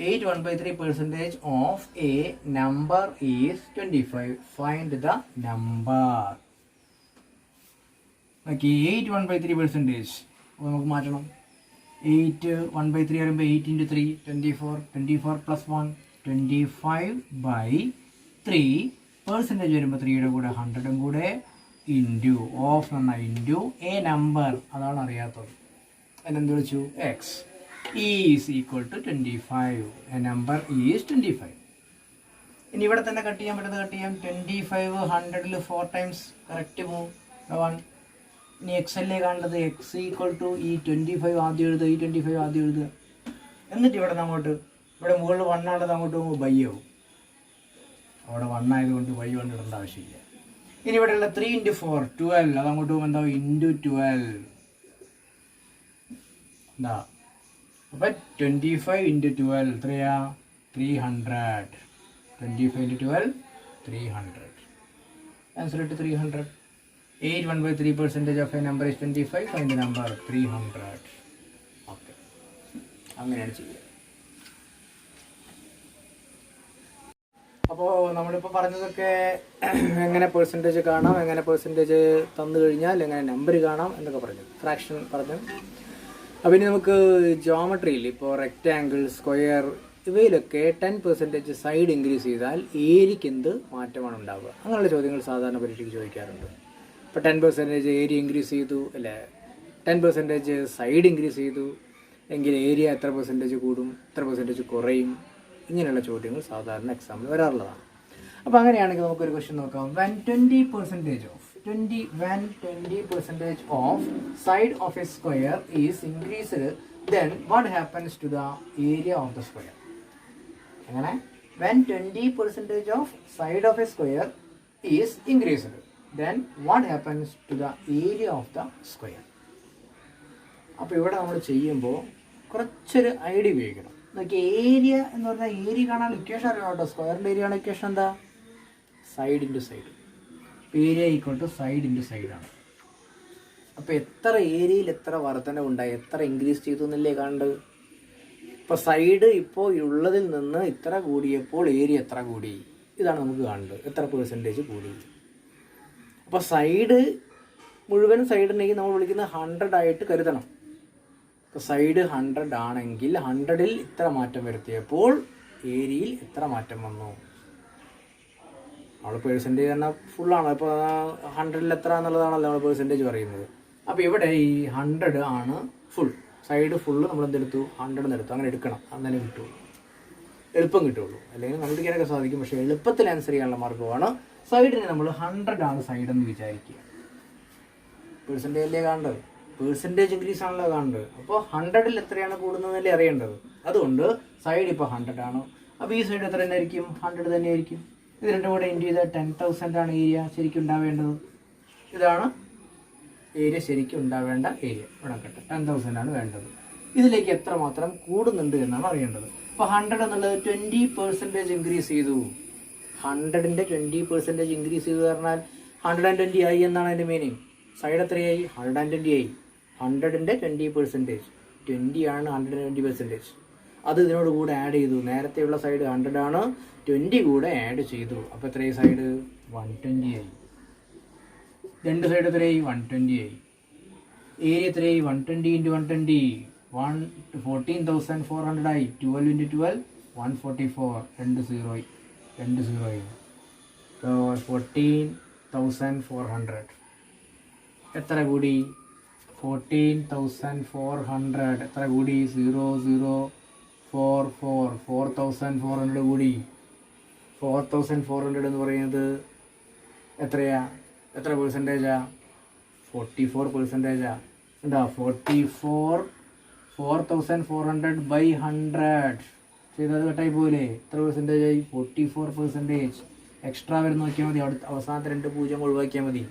8 1/3% of a number is 25. Find the number. Okay, 8 1/3%. നമുക്ക് മാറ്റണം. 8 1/3 പറയുമ്പോൾ 8 into 3 24. 24 plus 1 25/3. പെർസെൻറ്റേജ് വരുമ്പോൾ 3യുടെ കൂടെ 100 കൂടെ ഇൻറ്റു ഓഫ് എന്ന ഇൻറ്റു എ നമ്പർ, അതാണ് അറിയാത്തത്. അതിനെന്ത് വിളിച്ചു? X is equal to 25. A number is 25. ഇനി ഇവിടെ തന്നെ കട്ട് ചെയ്യാൻ പറ്റുന്നത് കട്ട് ചെയ്യാം. 25 100ൽ 4 ടൈംസ് കറക്റ്റ് പോവും. 1. ഇനി എക്സല്ലേ കാണേണ്ടത് എക്സ് ഈക്വൽ ടു ഈ 25 ആദ്യം എഴുതുക, ഈ 25 ആദ്യം എഴുതുക. എന്നിട്ട് ഇവിടെ നിന്ന് അങ്ങോട്ട്, ഇവിടെ മുകളിൽ 1 ആണത്, അങ്ങോട്ട് പോകുമ്പോൾ ബൈ ആവും. അവിടെ 1 ആയതുകൊണ്ട് ബൈ 1 ഇടേണ്ട ആവശ്യമില്ല. ഇനി ഇവിടെയുള്ള 3 × 4 12, അത് അങ്ങോട്ട് പോകുമ്പോൾ എന്താവും ഇൻറ്റു 12 എന്താ. അപ്പം 25 × 12 എത്രയാ 300. 25 × 12 300. ആൻസർ ഇട്ട് 300. 8 1/3% of a number is 25. Find the number 300. Okay, അങ്ങനെയാണ് ചെയ്യുക. അപ്പോൾ നമ്മളിപ്പോൾ പറഞ്ഞതൊക്കെ എങ്ങനെ പെർസെൻറ്റേജ് കാണാം, എങ്ങനെ പെർസെൻറ്റേജ് തന്നു കഴിഞ്ഞാൽ എങ്ങനെ നമ്പർ കാണാം എന്നൊക്കെ പറഞ്ഞു, ഫ്രാക്ഷൻ പറഞ്ഞു. അപ്പോൾ ഇനി നമുക്ക് ജോമെട്രിയിൽ ഇപ്പോൾ റെക്റ്റാങ്കിൾ, സ്ക്വയർ ഇവയിലൊക്കെ 10% സൈഡ് ഇൻക്രീസ് ചെയ്താൽ ഏരിയയ്ക്ക് എന്ത് മാറ്റമാണ് ഉണ്ടാവുക, അങ്ങനെയുള്ള ചോദ്യങ്ങൾ സാധാരണ പരീക്ഷയ്ക്ക് ചോദിക്കാറുണ്ട്. ഇപ്പോൾ 10% ഏരിയ ഇൻക്രീസ് ചെയ്തു അല്ലേ, 10% സൈഡ് ഇൻക്രീസ് ചെയ്തു എങ്കിൽ ഏരിയ എത്ര പെർസെൻറ്റേജ് കൂടും, എത്ര പെർസെൻറ്റേജ് കുറയും, ഇങ്ങനെയുള്ള ചോദ്യങ്ങൾ സാധാരണ എക്സാമിൽ വരാറുള്ളതാണ്. അപ്പോൾ അങ്ങനെയാണെങ്കിൽ നമുക്കൊരു ക്വസ്റ്റ്യൻ നോക്കാം. when 20% of side of a square is increased, then what happens to the area of the square? എങ്ങനെ? when 20% of side of a square is increased, then what happens to the area of the square? അപ്പോൾ ഇവിടെ നമ്മൾ ചെയ്യുമ്പോൾ കുറച്ചൊരു ഐഡിയ ഉപയോഗിക്കണം. നോക്കി, ഏരിയ എന്ന് പറഞ്ഞാൽ ഏരിയ കാണാൻ ഇക്വേഷൻ അറിയണം കേട്ടോ. സ്ക്വയറിൻ്റെ ഏരിയ ആണ് ഇക്വേഷൻ എന്താ, side into side. Area equal to side into സൈഡാണ്. അപ്പോൾ എത്ര ഏരിയയിൽ എത്ര വർധന ഉണ്ടായി, എത്ര ഇൻക്രീസ് ചെയ്തു എന്നല്ലേ കാണേണ്ടത്. ഇപ്പോൾ സൈഡ് ഇപ്പോൾ ഉള്ളതിൽ നിന്ന് ഇത്ര കൂടിയപ്പോൾ ഏരിയ എത്ര കൂടി, ഇതാണ് നമുക്ക് കാണേണ്ടത്. എത്ര പെർസെൻറ്റേജ് കൂടി. അപ്പോൾ സൈഡ് മുഴുവൻ സൈഡ് ഉണ്ടെങ്കിൽ നമ്മൾ വിളിക്കുന്നത് 100 ആയിട്ട് കരുതണം. ഇപ്പോൾ സൈഡ് 100 ആണെങ്കിൽ 100ൽ ഇത്ര മാറ്റം വരുത്തിയപ്പോൾ ഏരിയയിൽ എത്ര മാറ്റം വന്നു. നമ്മൾ പെർസെൻറ്റേജ് പറഞ്ഞാൽ ഫുള്ളാണ്. ഇപ്പോൾ 100ൽ എത്ര എന്നുള്ളതാണല്ലോ നമ്മൾ പെർസെൻറ്റേജ് പറയുന്നത്. അപ്പോൾ ഇവിടെ ഈ 100 ആണ് ഫുൾ, സൈഡ് ഫുള്ള് നമ്മൾ എന്തെടുത്തു 100 എടുത്തു. അങ്ങനെ എടുക്കണം, അങ്ങനെ കിട്ടുള്ളൂ, എളുപ്പം കിട്ടുള്ളൂ. അല്ലെങ്കിൽ കണ്ടുപിടിക്കാനൊക്കെ സാധിക്കും, പക്ഷേ എളുപ്പത്തിൽ ആൻസർ ചെയ്യാനുള്ള മാർഗ്ഗമാണ്. സൈഡിന് നമ്മൾ 100 ആണ് സൈഡ് എന്ന് വിചാരിക്കുക. പെർസെൻറ്റേജിലേ കാണേണ്ടത്, പെർസെൻറ്റേജ് ഇൻക്രീസ് ആണല്ലോ കാണേണ്ടത്. അപ്പോൾ 100ൽ എത്രയാണ് കൂടുന്നതല്ലേ അറിയേണ്ടത്. അതുകൊണ്ട് സൈഡ് ഇപ്പോൾ 100 ആണ്. അപ്പോൾ ഈ സൈഡ് എത്ര തന്നെ ആയിരിക്കും, 100 തന്നെ ആയിരിക്കും. ഇത് രണ്ടും കൂടെ ഇൻറ്റു ചെയ്താൽ 10,000 ആണ് ഏരിയ ശരിക്കും ഉണ്ടാവേണ്ടത്. ഇതാണ് ഏരിയ ശരിക്കും ഉണ്ടാവേണ്ട ഏരിയ. ഇവിടെ കേട്ടെ 10,000 ആണ് വേണ്ടത്. ഇതിലേക്ക് എത്ര മാത്രം കൂടുന്നുണ്ട് എന്നാണ് അറിയേണ്ടത്. അപ്പോൾ 100 എന്നുള്ളത് 20% ഇൻക്രീസ് ചെയ്തു. 100ൻ്റെ 20% ഇൻക്രീസ് ചെയ്തു പറഞ്ഞാൽ 120 ആയി എന്നാണ് അതിൻ്റെ മീനിങ്. സൈഡ് എത്രയായി, 120 ആയി. 100ൻ്റെ 20%, 20 ആണ് 120%. അത് ഇതിനോട് കൂടെ ആഡ് ചെയ്തു. നേരത്തെയുള്ള സൈഡ് 100 ആണ്, 20 കൂടെ ആഡ് ചെയ്തു. അപ്പോൾ എത്രയായി സൈഡ് 120 ആയി. രണ്ട് സൈഡ് എത്രയായി 120 ആയി. ഏരിയ എത്രയായി 120 × 120 14,400 ആയി. 12 × 12 144. 2 0 ആയി. 14,400 എത്ര കൂടി, 14,400 എത്ര കൂടി, 0044 4,400 കൂടി. 4,400 എന്ന് പറയുന്നത് എത്രയാ, എത്ര പെർസെൻറ്റേജാ, 44%. എന്താ 4,400/100 ചെയ്തത് കട്ടായി പോലെ. എത്ര പെർസെൻറ്റേജ് ആയി, 44%. എക്സ്ട്രാ വരുന്ന നോക്കിയാൽ മതി, അവിടെ അവസാനത്തെ 2 0 ഒഴിവാക്കിയാൽ മതി.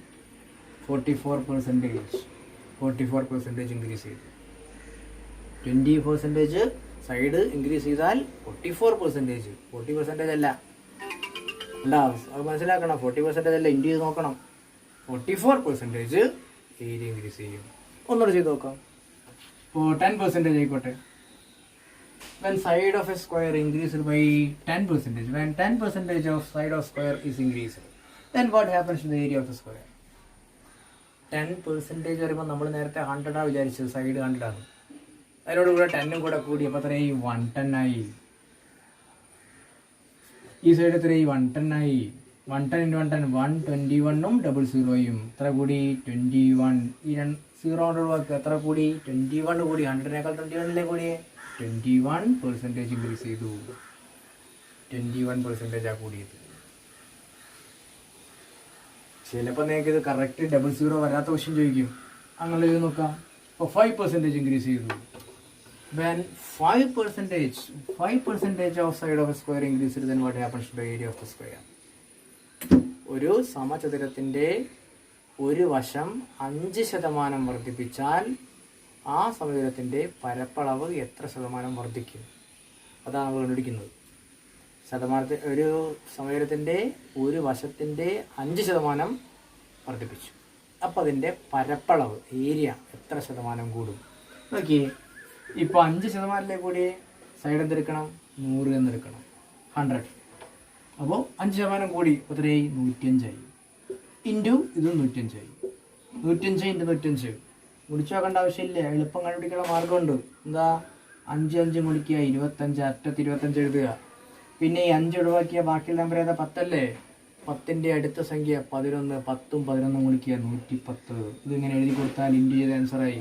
44% ഇൻക്രീസ് ചെയ്തു. 20% സൈഡ് ഇൻക്രീസ് ചെയ്താൽ 44%. 40% അല്ല, ഉണ്ടാ അത് മനസ്സിലാക്കണം. 40% അല്ല, ഇൻറ്റു ചെയ്ത് നോക്കണം. 44% ഏരിയ ഇൻക്രീസ് ചെയ്യും. ഒന്നുകൂടെ ചെയ്ത് നോക്കാം. ഇപ്പോൾ 10% ആയിക്കോട്ടെ. when side of a square increased by 10%, when 10% of side of square is increased, then what happens to the area of the square? 10% വരുമ്പോൾ നമ്മൾ നേരത്തെ 100 ആണ് വിചാരിച്ചത്, സൈഡ് 100 ആണ്. അതിനോട് കൂടെ 10 കൂടെ കൂടി അപ്പോൾ എത്രയായി 110 ആയി. ഈ സൈഡ് എത്രയായി 110 ആയി. 110 × 110 121ഉം 00യും എത്ര കൂടി 21. ഈ 0 ഒഴിവാക്കുക, എത്ര കൂടി 21 കൂടി. 100നേക്കാൾ 21 കൂടിയേ 21% ഇൻക്രീസ് ചെയ്തു. 21% കൂടിയത്. ചിലപ്പോൾ നിങ്ങൾക്ക് ഇത് കറക്റ്റ് 00 വരാത്ത ക്വസ്റ്റ്യൻ ചോദിക്കും. അങ്ങനെ ഇത് നോക്കാം. അപ്പോൾ 5% ഇൻക്രീസ് ചെയ്തു. When 5% of side of a square increased, then what happens to the area of the square? ഒരു സമചതുരത്തിൻ്റെ ഒരു വശം 5% വർദ്ധിപ്പിച്ചാൽ ആ സമചതുരത്തിൻ്റെ പരപ്പളവ് എത്ര ശതമാനം വർദ്ധിക്കും? അതാണ് നമ്മൾ കണ്ടുപിടിക്കുന്നത്. ഒരു സമചതുരത്തിൻ്റെ ഒരു വശത്തിൻ്റെ 5% വർദ്ധിപ്പിച്ചു. അപ്പോൾ അതിൻ്റെ പരപ്പളവ് ഏരിയ എത്ര ശതമാനം കൂടും? നോക്കിയേ, ഇപ്പോൾ 5% കൂടി സൈഡ് എന്തെടുക്കണം? 100 എന്നെടുക്കണം. 100. അപ്പോൾ 5% കൂടി എത്രയായി? 105 ആയി. ഇൻറ്റു ഇത് 105 ആയി. 105 ഇൻറ്റു 105 മുടിച്ചു നോക്കേണ്ട ആവശ്യമില്ല. എളുപ്പം കണ്ടുപിടിക്കുന്ന മാർഗമുണ്ട്. എന്താ? 5 മുടിക്കുക, 25, അറ്റത്ത് 25 എഴുതുക. പിന്നെ ഈ 5 ഒഴിവാക്കിയ ബാക്കിയുള്ള നമ്പർ ഏതാ? 10 അല്ലേ? 10ൻ്റെ അടുത്ത സംഖ്യ 11. 10ഉം 11ഉം മുടിക്കുക, 110. ഇതിങ്ങനെ എഴുതി കൊടുത്താൽ ഇൻറ്റു ചെയ്ത ആൻസറായി.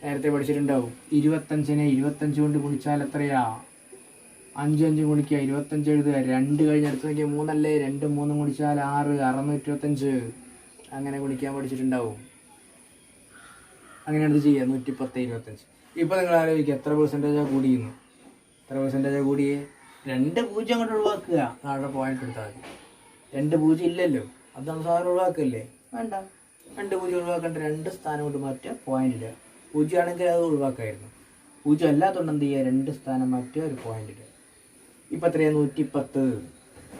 നേരത്തെ പഠിച്ചിട്ടുണ്ടാവും. 25നെ 25 കൊണ്ട് ഗുണിച്ചാൽ എത്രയാ? 5 ഗുണിക്കുക, 25 എഴുതുക. 2 കഴിഞ്ഞ അടുത്ത സംഖ്യ 3 അല്ലേ? 2 3 ഗുണിച്ചാൽ 6, 625. അങ്ങനെ ഗുണിക്കാൻ പഠിച്ചിട്ടുണ്ടാവും. അങ്ങനെയാണ് ഇത് ചെയ്യുക. 110, 25. ഇപ്പോൾ നിങ്ങൾ ആലോചിക്കുക എത്ര പെർസെൻറ്റേജാണ് കൂടിയെന്ന്. എത്ര പെർസെൻറ്റേജാണ് കൂടിയേ? 2 0 അങ്ങോട്ട് ഒഴിവാക്കുക. താഴെ പോയിന്റ് എടുത്താൽ മതി. 2 0 ഇല്ലല്ലോ, അത് നമ്മൾ സാധനം ഒഴിവാക്കല്ലേ? വേണ്ട. 2 0 ഒഴിവാക്കേണ്ട 2 സ്ഥാനം കൊണ്ട് മാറ്റുക, പോയിന്റ് ഇടുക. 0 ആണെങ്കിൽ അത് ഒഴിവാക്കായിരുന്നു. 0 അല്ലാത്തതുകൊണ്ട് എന്ത് ചെയ്യുക? 2 സ്ഥാനം മാറ്റുക, ഒരു പോയിന്റ് ഇടുക. ഇപ്പം എത്രയാണ്? 110.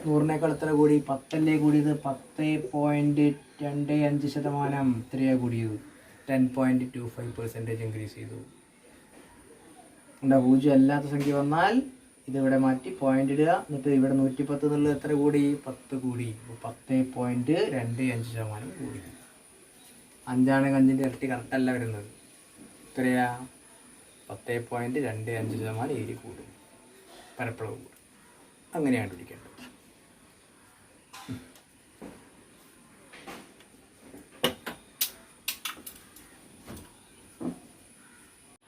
100നേക്കാൾ എത്ര കൂടി? 10 അല്ലേ കൂടിയത്? 10.25%. എത്രയാണ് കൂടിയത്? 10.25% ഇൻക്രീസ് ചെയ്തു. എന്താ? 0 അല്ലാത്ത സംഖ്യ വന്നാൽ ഇതിവിടെ മാറ്റി പോയിന്റ് ഇടുക. എന്നിട്ട് ഇവിടെ 110 എന്നുള്ളത് എത്ര കൂടി? 10 കൂടി. 10.25% കൂടി. 5 5ൻ്റെ ഇരട്ടി കറക്റ്റല്ല വരുന്നത്. എത്രയാ? 10.25% ഏരിയ കൂടും, പരപ്പളവ് കൂടും. അങ്ങനെയാണ് പിടിക്കേണ്ടത്.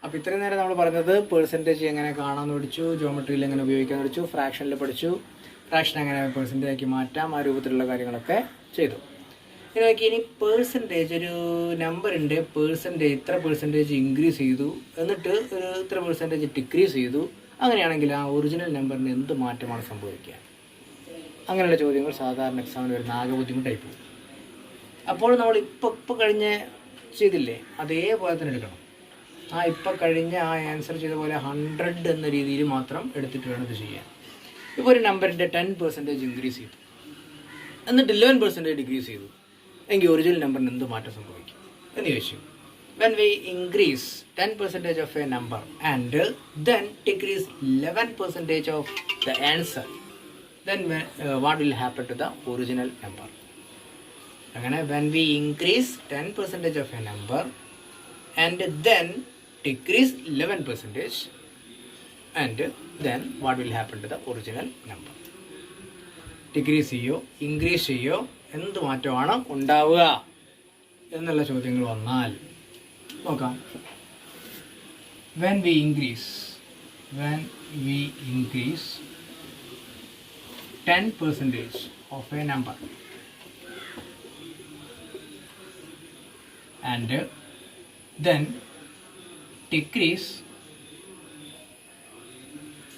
അപ്പോൾ ഇത്രയും നേരം നമ്മൾ പറഞ്ഞത് പെർസെൻറ്റേജ് എങ്ങനെ കാണാമെന്ന് പഠിച്ചു, ജോമെട്രിയിൽ എങ്ങനെ ഉപയോഗിക്കാമെന്ന് പഠിച്ചു, ഫ്രാക്ഷനിൽ പഠിച്ചു, ഫ്രാക്ഷൻ എങ്ങനെ പെർസെൻറ്റേജ് ആക്കി മാറ്റാം, ആ രൂപത്തിലുള്ള കാര്യങ്ങളൊക്കെ ചെയ്തു. ഇനി പേഴ്സൻറ്റേജ്, ഒരു നമ്പർ ഉണ്ട്, പേഴ്സൻറ്റേജ് ഇത്ര പെർസെൻറ്റേജ് ഇൻക്രീസ് ചെയ്തു, എന്നിട്ട് ഒരു ഇത്ര പെർസെൻറ്റേജ് ഡിക്രീസ് ചെയ്തു. അങ്ങനെയാണെങ്കിൽ ആ ഒറിജിനൽ നമ്പറിന് എന്ത് മാറ്റമാണ് സംഭവിക്കുക? അങ്ങനെയുള്ള ചോദ്യങ്ങൾ സാധാരണ എക്സാമിന് വരുന്ന ആകെ ബുദ്ധിമുട്ടായി പോകും. അപ്പോൾ നമ്മൾ ഇപ്പോൾ കഴിഞ്ഞ ചെയ്തില്ലേ, അതേപോലെ തന്നെ എടുക്കണം. ഇപ്പം കഴിഞ്ഞ ആൻസർ ചെയ്ത പോലെ 100 എന്ന രീതിയിൽ മാത്രം എടുത്തിട്ട് വേണം ഇത് ചെയ്യാൻ. ഇപ്പോൾ ഒരു നമ്പറിൻ്റെ 10% ഇൻക്രീസ് ചെയ്തു, എന്നിട്ട് 11% ഡിക്രീസ് ചെയ്തു എങ്കിൽ ഒറിജിനൽ നമ്പറിന് എന്ത് മാറ്റം സംഭവിക്കും എന്ന് ചോദിച്ചു. When we increase 10% of a number and then decrease 11% of the answer, then what will happen to the original number? അങ്ങനെ when we increase 10% of a number and then decrease 11% and then what will happen to the original number? Decrease ചെയ്യോ ഇൻക്രീസ് ചെയ്യോ എന്ത് മാറ്റമാണ് ഉണ്ടാവുക എന്നുള്ള ചോദ്യങ്ങൾ വന്നാൽ നോക്കാം. when we increase 10% of a number and then decrease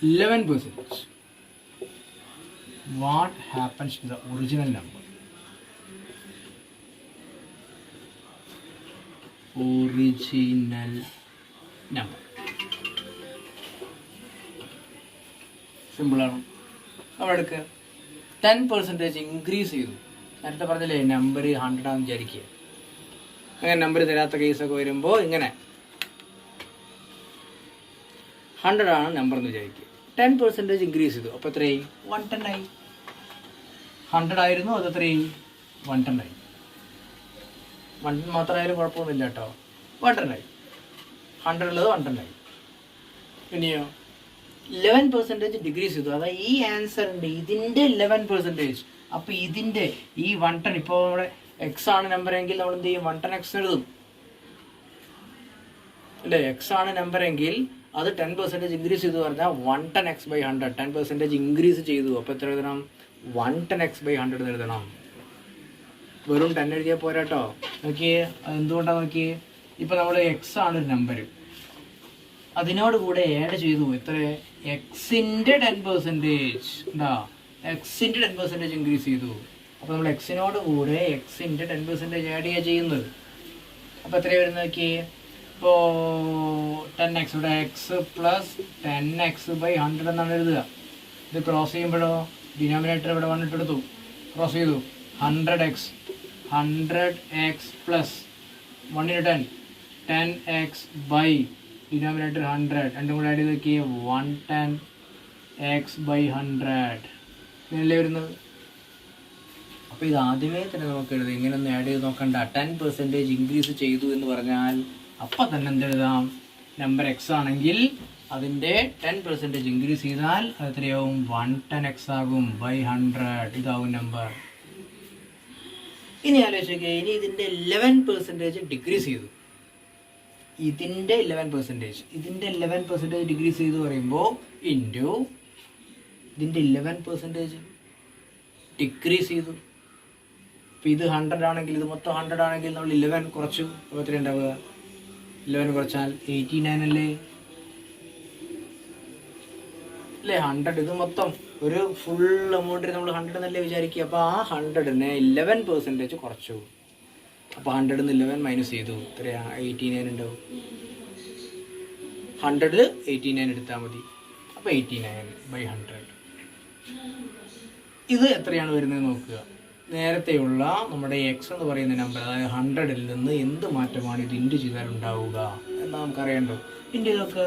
11%, what happens to the original number? സിമ്പിളാണ്. അവിടെ എടുക്കുക. 10% ഇൻക്രീസ് ചെയ്തു. നേരത്തെ പറഞ്ഞില്ലേ നമ്പർ 100 ആണെന്ന് വിചാരിക്കുക. അങ്ങനെ നമ്പർ തരാത്ത കേസൊക്കെ വരുമ്പോൾ ഇങ്ങനെ 100 ആണ് നമ്പർ എന്ന് വിചാരിക്കുക. 10% ഇൻക്രീസ് ചെയ്തു. അപ്പോൾ എത്രയായി? 110 ആയി. 100 ആയിരുന്നു, അത് എത്രയായി? 110 ആയി. 110 മാത്രമായാലും കുഴപ്പമൊന്നുമില്ല കേട്ടോ. 110 ആയി. 100 ഉള്ളത് 110 ആയി. പിന്നെയോ 11% ഡിക്രീസ് ചെയ്തു. അതായത് ഈ ആൻസറിൻ്റെ ഇതിൻ്റെ 11%. അപ്പോൾ ഇതിൻ്റെ ഈ 110, ഇപ്പോൾ നമ്മുടെ എക്സ് ആണ് നമ്പർ എങ്കിൽ നമ്മൾ എന്ത് ചെയ്യും? 110x എഴുതും അല്ലേ? എക്സ് ആണ് നമ്പർ എങ്കിൽ അത് 10% ഇൻക്രീസ് ചെയ്തു പറഞ്ഞാൽ 110x/100 10% ഇൻക്രീസ് ചെയ്തു. അപ്പോൾ എത്ര എഴുതണം? 110x/100 എഴുതണം. വെറും 10 എഴുതിയാൽ പോരാട്ടോ. നോക്കിയേ എന്തുകൊണ്ടാണ് നോക്കിയേ, ഇപ്പം നമ്മൾ എക്സ് ആണ് ഒരു നമ്പർ, അതിനോട് കൂടെ ആഡ് ചെയ്തു എത്ര? എക്സിൻ്റെ 10% എന്താ, എക്സിൻ്റെ 10% ഇൻക്രീസ് ചെയ്തു. അപ്പോൾ നമ്മൾ എക്സിനോട് കൂടെ എക്സിൻ്റെ 10% ആഡ് ചെയ്യുക ചെയ്യുന്നത്. അപ്പോൾ എത്രയാണ് വരുന്നത് നോക്കിയേ, ഇപ്പോൾ 10x, ഇവിടെ എക്സ് പ്ലസ് 10x/100 എന്നാണ് എഴുതുക. ഇത് ക്രോസ് ചെയ്യുമ്പോഴോ ഡിനോമിനേറ്റർ ഇവിടെ വന്നിട്ട് എടുത്തു, ക്രോസ് ചെയ്തു 100x plus 1 10x by denominator 100, രണ്ടും കൂടെ ആഡ് ചെയ്ത് നോക്കിയേ 110x/100 ഇങ്ങനെയല്ലേ വരുന്നത്. അപ്പോൾ ഇത് ആദ്യമേ തന്നെ നമുക്ക് എഴുതാം, ഇങ്ങനെയൊന്നും ആഡ് ചെയ്ത് നോക്കണ്ട. 10% ഇൻക്രീസ് ചെയ്തു എന്ന് പറഞ്ഞാൽ അപ്പം തന്നെ എന്തെഴുതാം, നമ്പർ എക്സ് ആണെങ്കിൽ അതിൻ്റെ 10% ഇൻക്രീസ് ചെയ്താൽ അത് എത്രയാവും? 110x ആകും ബൈ 100, ഇതാവും നമ്പർ. ഇനി ആലോചിക്കുക, ഇനി ഇതിൻ്റെ 11% ഡിക്രീസ് ചെയ്തു, ഇതിൻ്റെ 11% ഡിക്രീസ് ചെയ്തു പറയുമ്പോൾ ഇൻറ്റു ഇതിൻ്റെ 11% ഡിക്രീസ് ചെയ്തു. അപ്പോൾ ഇത് 100 ആണെങ്കിൽ, ഇത് മൊത്തം 100 ആണെങ്കിൽ നമ്മൾ 11 കുറച്ചു, അപ്പോൾ എത്ര ഉണ്ടാവുക? 11 കുറച്ചാൽ 89 അല്ലേ? 100 ഇത് മൊത്തം ഒരു ഫുൾ എമൗണ്ടിൽ നമ്മൾ 100 എന്നല്ലേ വിചാരിക്കുക. അപ്പോൾ ആ 100നെ 11% കുറച്ചു. അപ്പോൾ 100 11 മൈനസ് ചെയ്തു, എത്രയാ? 89 ഉണ്ടാവും. 100 89 എടുത്താൽ മതി. അപ്പോൾ 89/100. ഇത് എത്രയാണ് വരുന്നത് നോക്കുക. നേരത്തെയുള്ള നമ്മുടെ എക്സ് എന്ന് പറയുന്ന നമ്പർ, അതായത് 100ൽ നിന്ന് എന്ത് മാറ്റമാണ് ഇത് ഇൻറ്റു ചെയ്താൽ ഉണ്ടാവുക എന്ന് നമുക്കറിയണ്ടോ. ഇൻറ്റു ചെയ്തൊക്കെ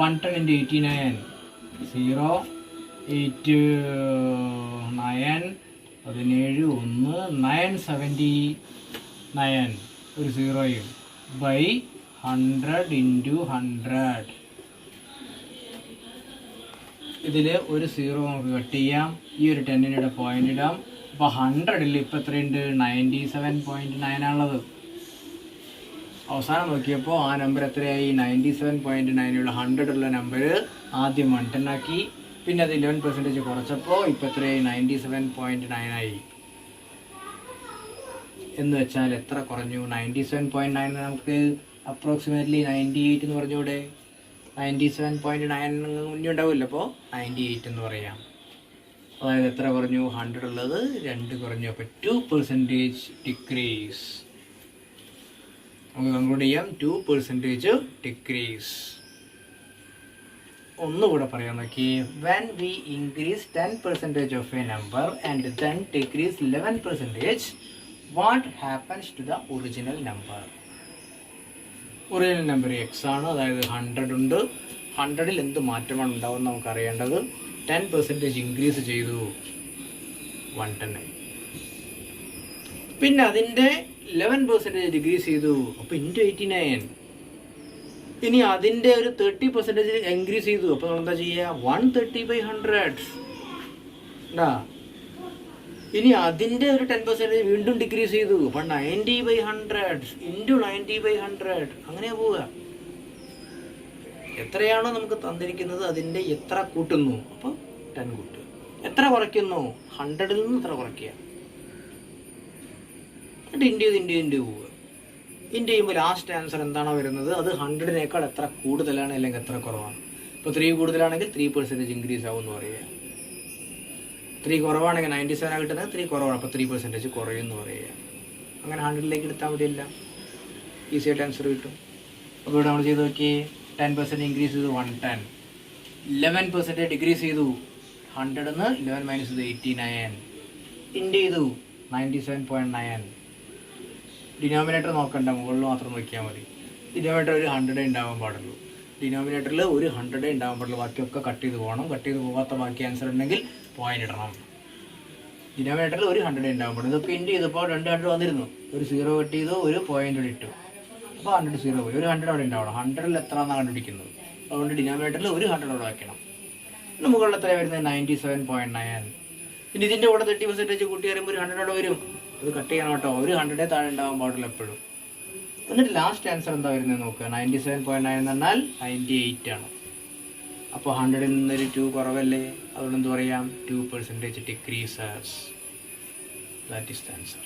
110 × 89 0 8 9 17 1 979 ഒരു 0 ബൈ 100 × 100. ഇതിൽ ഒരു 0 നമുക്ക് കട്ട് ചെയ്യാം, ഈ ഒരു 10ൻ്റെ പോയിന്റ് ഇടാം. അപ്പോൾ 100ൽ ഇപ്പോൾ എത്രയുണ്ട്? 97.9 ആണുള്ളത്. അവസാനം നോക്കിയപ്പോൾ ആ നമ്പർ എത്രയായി? 97.9 ഉള്ള 100 ഉള്ള നമ്പർ ആദ്യം 110 ആക്കി, പിന്നെ അത് 11% കുറച്ചപ്പോൾ ഇപ്പോൾ എത്രയായി? 97.9 ആയി. എന്ന് വെച്ചാൽ എത്ര കുറഞ്ഞു? 97.9 നമുക്ക് അപ്രോക്സിമേറ്റ്ലി 98 എന്ന് പറഞ്ഞൂടെ? 97.9 മുന്നേ ഉണ്ടാവില്ല, അപ്പോൾ 98 എന്ന് പറയാം. അതായത് എത്ര കുറഞ്ഞു? 100 ഉള്ളത് 2 കുറഞ്ഞു. അപ്പോൾ 2% ഡിക്രീസ്. നമുക്ക് കൺക്ലൂഡ് ചെയ്യാം, 2% ഡിക്രീസ്. ഒന്നുകൂടെ പറയാൻ നോക്കി. When we increase 10% of a number and then decrease 11%, what happens to the original number? Original number x ആണ്, അതായത് 100 ഉണ്ട്. 100ൽ എന്ത് മാറ്റമാണ് ഉണ്ടാവുമെന്ന് നമുക്ക് അറിയേണ്ടത്. 10% ഇൻക്രീസ് ചെയ്തു, 110. പിന്നെ അതിൻ്റെ 11% ഡിക്രീസ് ചെയ്തു, അപ്പോൾ ഇൻറ്റു 89. ഇനി അതിൻ്റെ ഒരു 30% ഇൻക്രീസ് ചെയ്തു, അപ്പോൾ നമ്മൾ എന്താ ചെയ്യുക? 130/100 ഉണ്ടാ. ഇനി അതിൻ്റെ ഒരു 10% വീണ്ടും ഡിക്രീസ് ചെയ്തു, അപ്പോൾ 90/100 ഇൻറ്റു 90/100 അങ്ങനെ പോവുക. എത്രയാണോ നമുക്ക് തന്നിരിക്കുന്നത് അതിൻ്റെ എത്ര കൂട്ടുന്നു, അപ്പോൾ 10 കൂട്ടുക. എത്ര കുറയ്ക്കുന്നു? 100ൽ നിന്ന് എത്ര കുറയ്ക്കുക, എന്നിട്ട് ഇൻറ്റു പോവുക. ഇൻറ്റു ചെയ്യുമ്പോൾ ലാസ്റ്റ് ആൻസർ എന്താണോ വരുന്നത് അത് 100നേക്കാൾ എത്ര കൂടുതലാണ് അല്ലെങ്കിൽ എത്ര കുറവാണ്. ഇപ്പോൾ 3 കൂടുതലാണെങ്കിൽ 3% ഇൻക്രീസ് ആവും എന്ന് പറയുക. 3 കുറവാണെങ്കിൽ 97 കിട്ടുന്നത് 3 കുറവാണ്, അപ്പോൾ 3% കുറയും എന്ന് പറയുക. അങ്ങനെ 100ലേക്ക് എടുത്താൽ മതിയല്ല, ഈസി ആയിട്ട് ആൻസർ കിട്ടും. അപ്പോൾ ഇവിടെ നമ്മൾ ചെയ്ത് നോക്കി, 10% ഇൻക്രീസ് ചെയ്തു 110, 11% ഡിക്രീസ് ചെയ്തു 100 നിന്ന് 11 മൈനസ് ചെയ്തു 89, ഇൻറ്റു ചെയ്തു 97.9. ഡിനോമിനേറ്റർ നോക്കണ്ട, മുകളിൽ മാത്രം നോക്കിയാൽ മതി. ഡിനോമിനേറ്റർ ഒരു 100 ഉണ്ടാവാൻ പാടുള്ളൂ. ഡിനോമിനേറ്ററിൽ ഒരു 100 ഉണ്ടാവാൻ പാടുള്ളൂ, ബാക്കിയൊക്കെ കട്ട് ചെയ്ത് പോകണം. കട്ട് ചെയ്ത് പോകാത്ത ബാക്കി ആൻസർ ഉണ്ടെങ്കിൽ പോയിന്റ് ഇടണം. ഡിനോമിനേറ്ററിൽ ഒരു 100 ഉണ്ടാവാൻ പാടുള്ളൂ. ഇതൊക്കെ ഇൻറ്റു ചെയ്തപ്പോൾ 2 100 വന്നിരുന്നു, ഒരു 0 കട്ട് ചെയ്തു, ഒരു പോയിന്റ് ഇട്ടു, അപ്പോൾ 100 0 പോയി. ഒരു 100 അവിടെ ഉണ്ടാവണം. 100ൽ എത്ര എന്നാണ് കണ്ടുപിടിക്കുന്നത്, അതുകൊണ്ട് ഡിനോമിനേറ്ററിൽ ഒരു 100 അവിടെ വയ്ക്കണം. പിന്നെ മുകളിൽ എത്ര വരുന്നത്? 97.9. പിന്നെ ഇതിൻ്റെ കൂടെ 30% കൂട്ടി വരുമ്പോൾ ഒരു 100 അവിടെ വരും. ഇത് കട്ട് ചെയ്യണം കേട്ടോ, ഒരു 100 താഴെ ഉണ്ടാവാൻ പാടില്ല എപ്പോഴും. എന്നിട്ട് ലാസ്റ്റ് ആൻസർ എന്താ വരുന്നത് നോക്കുക. 97.9 എന്ന് പറഞ്ഞാൽ 98 ആണ്. അപ്പോൾ 100ൽ നിന്നൊരു 2 കുറവല്ലേ, അതുകൊണ്ട് എന്ത് പറയാം, 2% decreases. That is the answer.